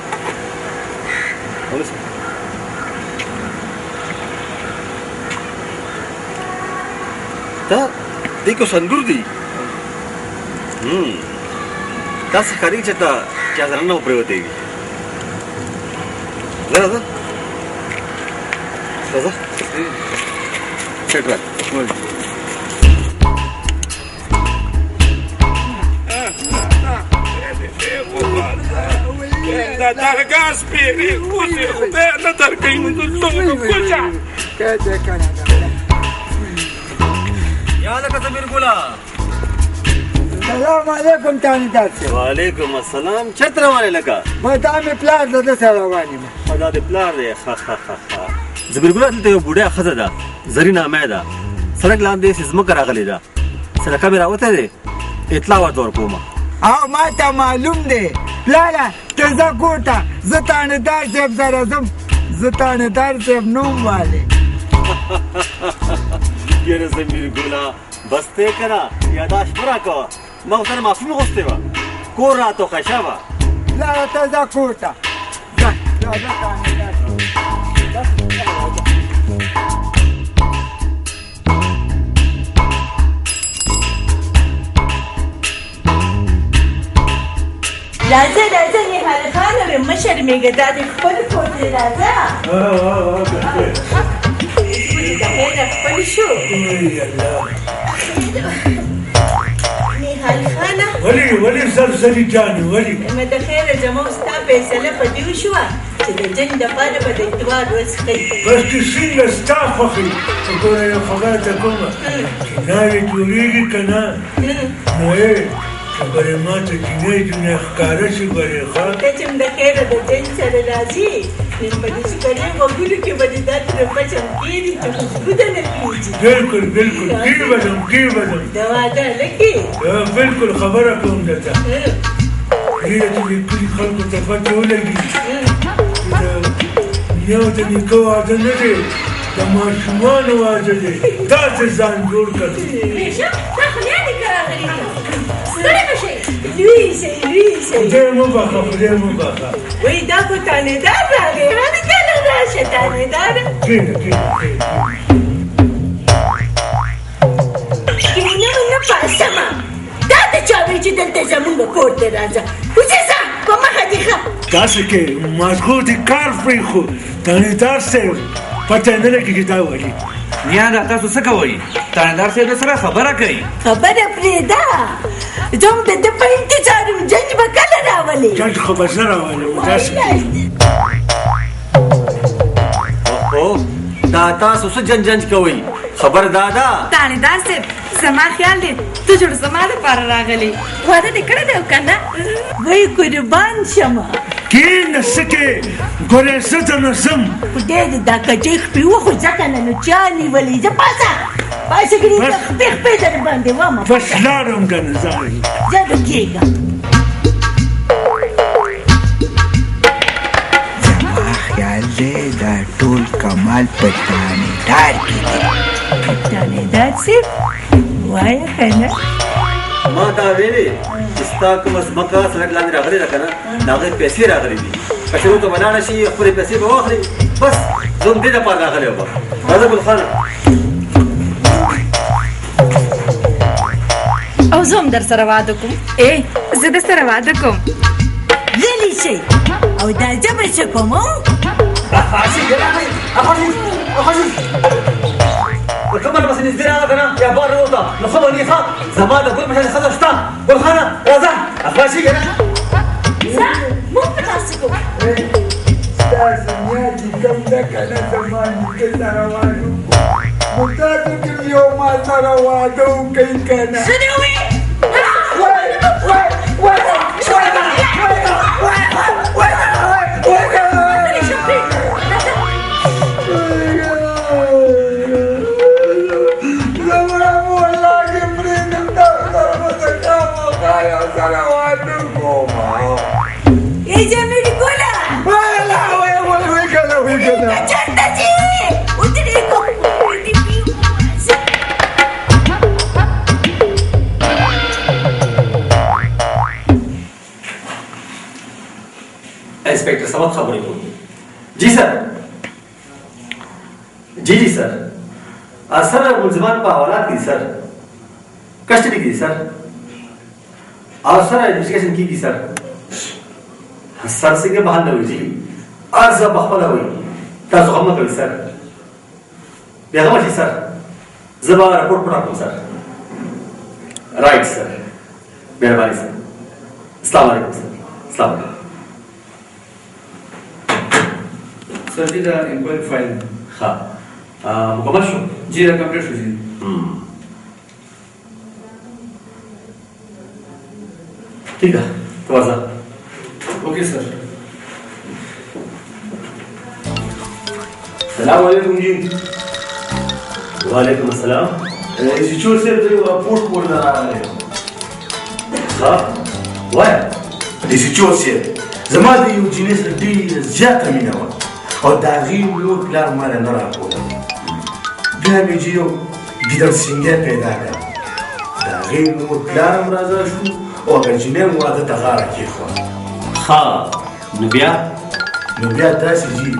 S8: دا دې کو سندور دی تاسو خرید چې تا چا ځان نه پریوته وي راځه راځه
S7: شکر
S6: دا درګه سپېرې اوسې خدای نه درکوي نو دلته کوچه
S7: کده کنه
S8: یا لکه زمیر ګوله
S7: سلام علیکم تانیدار صاحب
S8: وعلیکم السلام چرته روانې لکه
S7: ما دا مې پلار د ده سره روان یم
S8: دا دې پلار دی زمیر ګوله دلته یو بوډۍ ښځه ده زرین عمه ده سړک لاندې داسې ځمکه راغلې ده سړکه مې راوتی دی اطلاع ورته ورکوم
S7: او ما ته معلوم دی پلاره ته ځه کور ته زه تانیدار صاحب سره ځم زه تانیدار صاحب نوم والې
S8: یاره زمیر ګوله بس ته که نه یاداشت مه راکوه ما ورسره معصوم غوښتې وه کور راته خوښه وه
S7: پلاره ته ځه کور ته ځه تانیدار
S1: راځه راځه نهال خانه مه شرمېږه دا دې خپل کور دی راځه د خیره خپل شو نهال خانه
S2: ولې سرسري جانې ولې
S1: نو د خیره زما ستا فیصله په دې وشوه چې د جنګ دپاره به د اتوار ورځ ښیي
S2: بس چې څنګه ستا خوښې وګوره یو خبره ته کومه چې ناوې جوړېږي که نه نو ګورې ما ته جینۍ ښکاره شي ګورې ښه
S1: ته چې د خیره د جنګ سره راځي نن به د سپرې غوږونو کې به دې دا ترپه چمکېږي چې خوشبو ده نه کېږي
S2: بلکل بلکل کې به ځم
S1: د واده هلکې
S2: بلکل خبره کوم درته ډېره چې د کلي خلکو ته پته ولګي چې د نیا د نیکه واده نه دی د ماشومانو واده دی داسې ځان جوړ کړو
S3: دا خو بیا دې که راغلي دي ستړی به شئ
S1: لوی شئ
S2: خدای مو بخښه
S1: وایي دا خو تانیدار راغی هلې کله راشه تانیدار کینه نه پاسمه دا د چا وی چې دلته زمونږ کور ته راځه کوڅې ځه په مخه دې ښه
S2: داسې کې مازغو دې کار پرېښو تانیدار صاحب پته نه لګي چې دا وایي
S9: نیا دا تاسو څه کوئ تانیدار صاحب سره خبره کوي
S1: خبره پرېږده زه هم د ده په انتظار یم جنج به کله راولې
S2: جنج خو به زه راولم داسې
S8: دا تاسو څه جنجنج کوئ خبر دا ده
S10: تانیدار صاحب زما خیال دی ته جوړ زما دپاره راغلی واده دې کړی دی او که نه
S1: وایي قربان شمه
S2: کېنه څه کې ګورې زه ته نه ځم
S1: خدای دې دا کجۍ خپې وخو ځکه نه نو چا نیولې زه پاسه کړي خپې در باندې وامه
S2: بس لاړم که نه زه
S1: زه به کېږم
S7: زما خیال دی دا ټول کمال په تانیدار کې دی
S1: تانیدار صاحب وایه که نه
S8: ما تا ویلې چې ستا کومه ځمکه سړک لاندې راغلې ده که نه د هغې پیسې راغلې دي که شروع ته به لاړه شي خپلې پیسې به واخلې بس زه هم دې دپاره راغلی وم راځه ګلخانه
S10: او زه هم در سره واده کوم زه در سره واده کوم
S1: غلی شئ او دا زه به څه کوم
S8: کمر بس نږدې راغله که نه یا بار راوته نو ښه به نه ښه زما د ګل په شان ښځه شته ګلخانه راځه اخلاصي که نه
S1: ځه موږ به داسې کوو
S7: ستاسو نیا چې کوم ده که نه زما نیکه سره واده وکړو نو تاسو چې یو ما سره واده وکئ که نه
S1: څه دې وویل
S8: इंस्पेक्टर साहब खबर को जी सर जी सर सर मुलजमान पर हवालात की सर कस्टडी की सर और सर इन्वेस्टिगेशन की सर सर से के बहाल हुई जी आज बखला हुई ताजो हम कभी सर बेगम जी सर زه به راپورټ راکړم سر. رائټ سر. مهرباني سر. السلام علیکم سر. السلام علیکم.
S9: सर जी द इंक्वायरी फाइल
S8: हाँ मुकम्मल शो
S9: जी द कंप्लीट शो जी
S8: ठीक है तवाज़ा
S9: ओके सर.
S8: सलाम वालेकुम जी. वालेकुम अस्सलाम.
S5: इसी से तो रिपोर्ट बोलना रहा है.
S8: हाँ वाह
S5: इसी से زمادي يوجينيس دي زيادة من أول أو داغي ولو بلار مالا نرى أقول قام يجيو قدر سنجا بيداكا داغي ولو بلار مرازا شو أو قرجنين وادا تغارا كيخوا
S8: ها نبيا
S5: داسي جي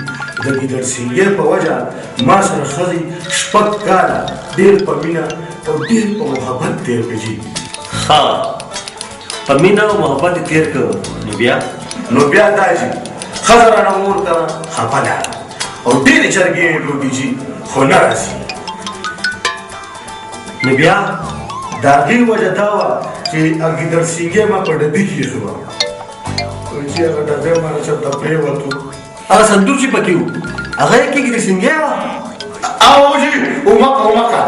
S5: دا قدر سنجا بوجه ما سر خزي شبك كالا دير بمينا أو دير بمحبت دير بجي
S8: ها بمينا ومحبت دير كو
S5: نو بیا داجی خزرانه مور کنه خپه ده او ډېرې چرګې لوبېږي خو نه راځي. نو بیا د هغې وجه دا وه چې ګیدړ سینګې ما په ډبي کښېښې وه چې هغه ډبې ما نه چېرته پرېوتو.
S8: هغه صندوق چې پکې و هغه یې کې ګیدړ سینګې وه.
S5: او جي اومکه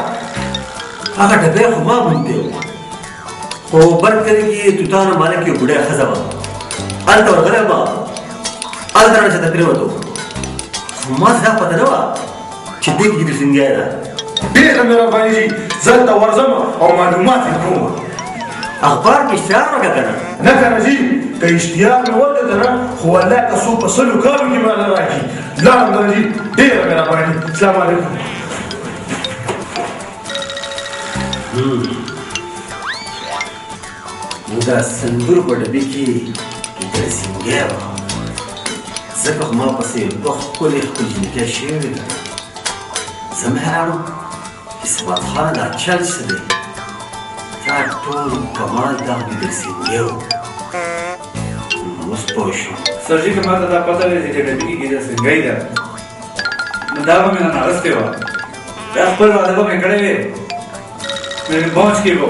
S8: هغه ډبې خو ما بوندې و خو بند کلي کې توتانو مالک یو بوډۍ ښځه وه هلته ورغلی وم هلته رانه چېرته پرېوتو خو ما ته دا پته نه وه چې دې کې ګیدړ سینګی ده.
S5: ډېره مهرباني جي زه هلته ورځم او معلومات یې کوم.
S8: اخبار کې اشتهار وکړه که نه.
S5: نه که نه جي که اشتهار مې وکړه که نه خو والله که څوک په 100 کالو کې ماله راکړي. لاړم که نه جي ډېره مهرباني. السلام علیکم.
S8: نو دا صندوق په ډبې کې ګیدړ سینګی وه ځکه خو ما پسې دوه ښکلې جینکۍ شوې وې. زه مې حیران وم چې صفات خانه دا چل څه دی دا ټول کمال دغه ګیدړ سینګی و. اوس پوه شوم.
S9: सर जी के माता दा पता है जे डबी की गिजा से गई दा नदावा में ना रस्ते वा या पर वादा को कड़े वे मेरे पहुंच के को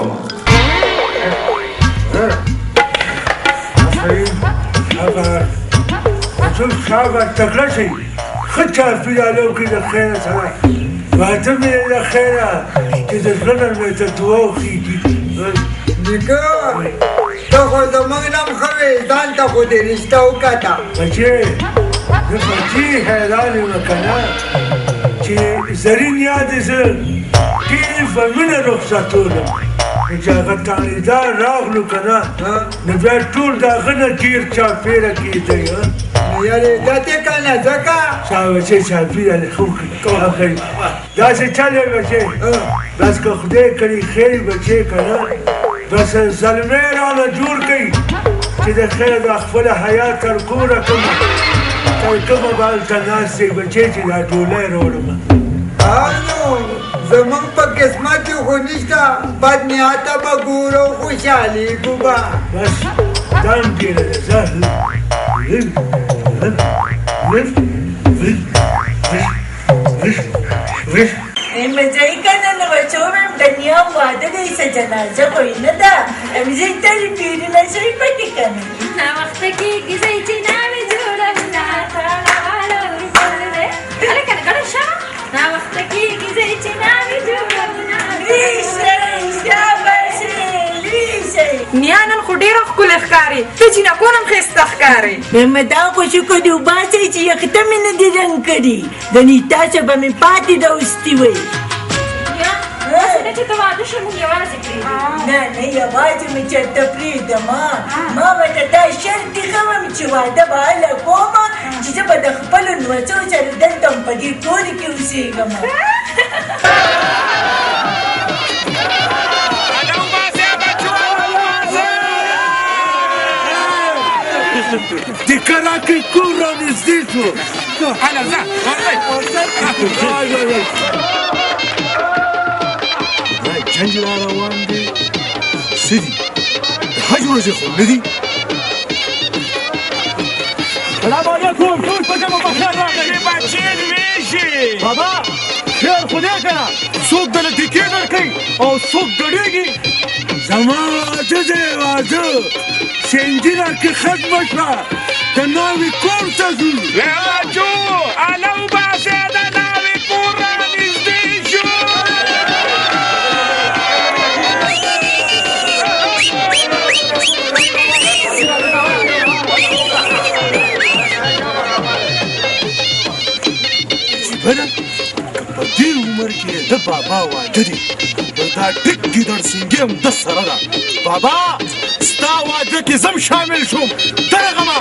S2: شوف صعبة تقلشي خدتها في العلوم كده خيرة سواء واعتمد إلى خيرة كده الغنى المتتوخي
S7: نیکه ته خو زموږ نم ښه وې ځان ته خو دې رشته وکړه.
S2: بچې زه بچي حیران یم که نه چې زرین یادې زه ډېرې په مینه رخصتولم چې هغه تانیدار راغلو که نه نو بیا ټول د هغه نه ډېر چاپېره کېدی
S7: یارې دته که نه ځکه
S2: شا بچې چاپېره دې خو کړي داسې چل یې بچې بس که خدای کړي خیر بچې که نه بس زلمی رانه جوړ کړي چې د خیر د خپله حیات تر کوره کومه تر کومه به هلته ناست دی بچې چې دا ډولۍ راوړمه.
S7: نو زموږ په قسمت کې خو نشته بد نیته به ګورو خوشحالېږو به.
S2: بس دا هم ډېره ده ځه
S1: مزایی کنه نو بچو میم دنیا واده دی سه جنازه کوئی نه ده امزی تری پیری نشوی پتی کنه
S3: نا وقت کی گزی چی نامی جورم نا ترانا والا ورکوله اره کنه کنه شا نا وقت کی گزی چی نامی جورم نا
S1: لیشه شاباشه لیشه
S10: نیانن خو ډېره ښکلې ښکاري ته چې نه کونم ښایسته ښکاري.
S1: مې دا خوشي کو دی وباسئ چې یخته مې نه دي رنګ کړي د نیتا څخه مې پاتې دوستي وی.
S3: څنګه چې ته واده شو موږ یوازې پرېږدو.
S1: نه یوازې مې چېرته پرېږدم ما ورته دا شرط ایښی وم چې واده به هله کوم چې زه به د خپلو نوڅو سره دلته په دې کور کې اوسېږم.
S2: د کراکې کور رانږدې شو.
S6: هله ځه
S5: جنګ را روان دی څه دي د حج ورځې خو نه دي.
S6: سلام علیکم ټول په جمع بخیر راغلي بچې لویږي
S5: بابا خیر خو دی که نه
S11: څوک دله ټیکې درکوي او څوک ګډېږي.
S2: زما واده دی واده سنجي راکې ختمه شوه د ناوې کور ته ځو.
S6: راجو اله وباسې د ناوې کور رانږدې شو.
S5: بله په دې عمر کې د بابا واده دی نو دا ټیک ګیدړ سینګې هم د سره ده. بابا ستا واده کې زم شامل شوم درغمه.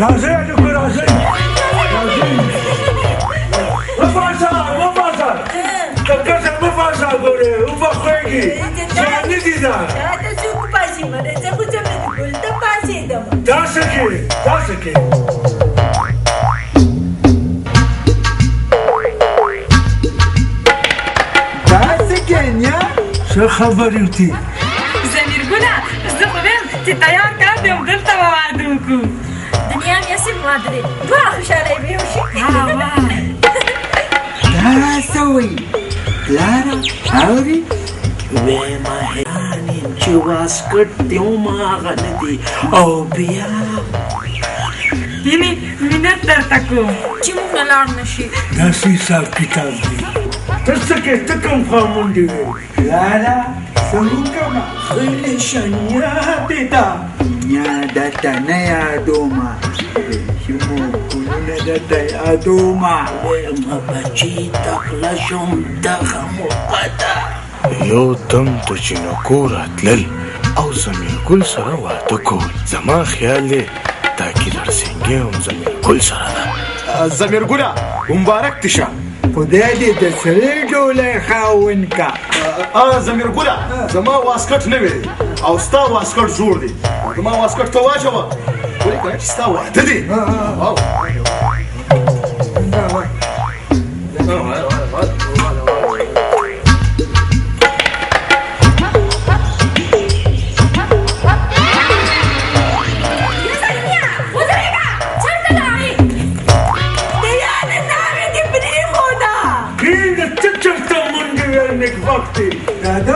S2: راځئ هلکو راځئ مفاسه د کسر مفاسه ګورې وبخوږي ځاني دي ده داسې کې
S7: نیا
S2: څه خبرې وتي
S10: زمیرګله زه خو ویم چې تیار کړه دې دلته به واده وکړو.
S3: دنیا مې اسې واده دی دواړه خوشحاله به وشي.
S7: دا څه وایي پلاره اورې
S4: ویم حیران یم چې واسکټ دی هماغه نه دی او بیا
S10: دینې منت درته کوم
S3: چې موږ نه لاړ نه شي.
S2: داسې حساب کتاب دی ته څه کې ته کوم خوا منډې وې
S7: پلاره څه وکړمه
S4: خیلی شنیاتې ده.
S7: نیا درته نه یادومه چې مو ګلونه درته یادومه.
S4: ویم بچي تکله شم دغه موقع ده.
S5: یو دم د جینکو راتلل او زمیرګل سره واده کول. زما خیال دی دا ګیدړ سینګې هم زمیرګل سره ده. زمیرګله مبارک دې شه.
S7: خدای دې د سرې ډولۍ خاوند کا.
S5: زمیرګله زما واسکټ نه وی او ستا واسکټ جوړ دی. زما واسکټ ته واچوه ولې کنه چې ستا واده دی.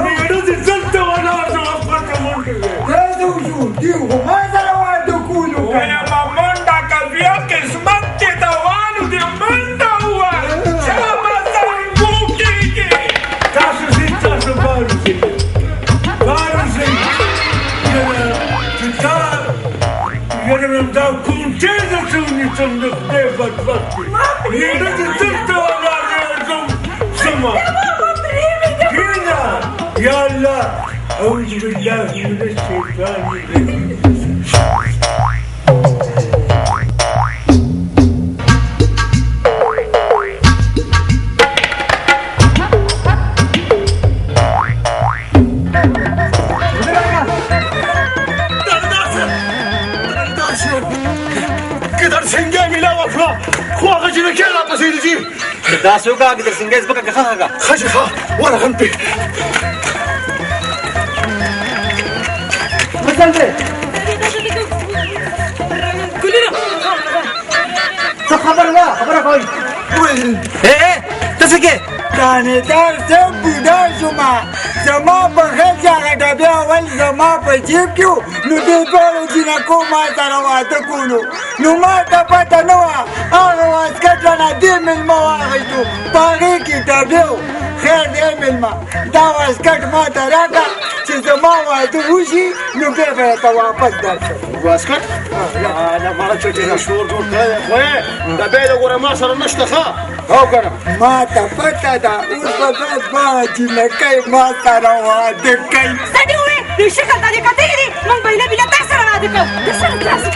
S2: میړه دې دلته ولاړ زه خپلته منډې وې
S7: دا څه وشو دوی خو ما سره واده کولو
S6: ویم منډه که بیا قسمت کې دوانو دې منډه ووایه چې ما سره مو کېږي.
S2: تاسو ځئ تاسو بار وځئ چې تا یاره دا کونټې ده څه ونیسم د خدای بدبختې میړه دې دلته ولاړ دی زم سمه یا الله اعوذ بالله من الشیطان الرجیم.
S5: ګیدړ سینګې میله وکړه خو هغه جینکې راپسې دي.
S8: داسې وکړه ګیدړ سینګې ځمکه کې ښه کړه.
S5: ښه چې ښه ورغم پې
S8: څه خبره کوئ ته څه کې
S7: دانېدار څه بوډا شومه زما په خېټ هغه ډبې اول زما په جیب کې و نو دې دواړو جینکو ما سره واده کولو نو ما ته پته نه وه هغه واسکټ رانه دې مېلمه واخیستو په هغې کې ډبې و خیر دی مېلمه دا واسکټ ما ته راکړه چې زما واده وشي نو بیا به یې ته واپس درشم.
S5: واسکټ دا ما چې شور جوړ کړی خو یې ډبې د ګوره ما سره نشته ښه او که نه
S7: ما ته پته ده اوس به بیا دواړه جینکۍ ما سره واده کوي.
S10: سړي وویل دوی شکل ته دې کتلي دي موږ بېله بېله تا سره واده کوو. د سره داسې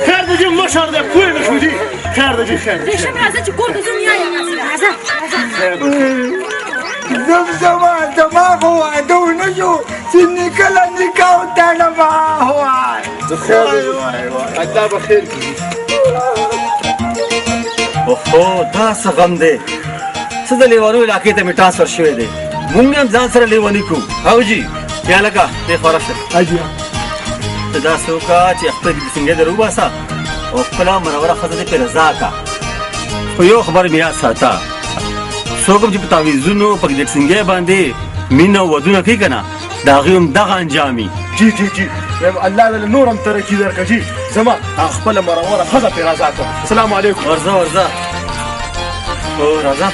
S5: خیر د جې مشر دی پوه نه شو دي خیر د جې خیر
S3: ریشم راځه چې کور ته ځو نیا یې راځه
S7: زما خو واده ونه شو چې نیکه له نیکه وتړمه وای
S8: الله به خیر کړي اوهو دا څه غم دی څه د لیوانو علاقې ته مې ټرانسفر شوی دی مونږ هم ځان سره لیوني کوو او جي بیا لکه دې خوا راشه ته داسې وکړه چې خپل سنګې در وباسه او خپله منوره ښځه دې پرې رضا کړه خو یو خبر مې یاد ساته څوک هم چې په تعویضونو په ګډسنګۍ باندې مینه او ودونه کوي که نه د هغې هم دغه انجام وي
S5: جی الله دې نور هم ترقي درکړه جي زما خپله منوره ښځه پرې رضا کړه السلام علیکم
S8: ورځه او راځه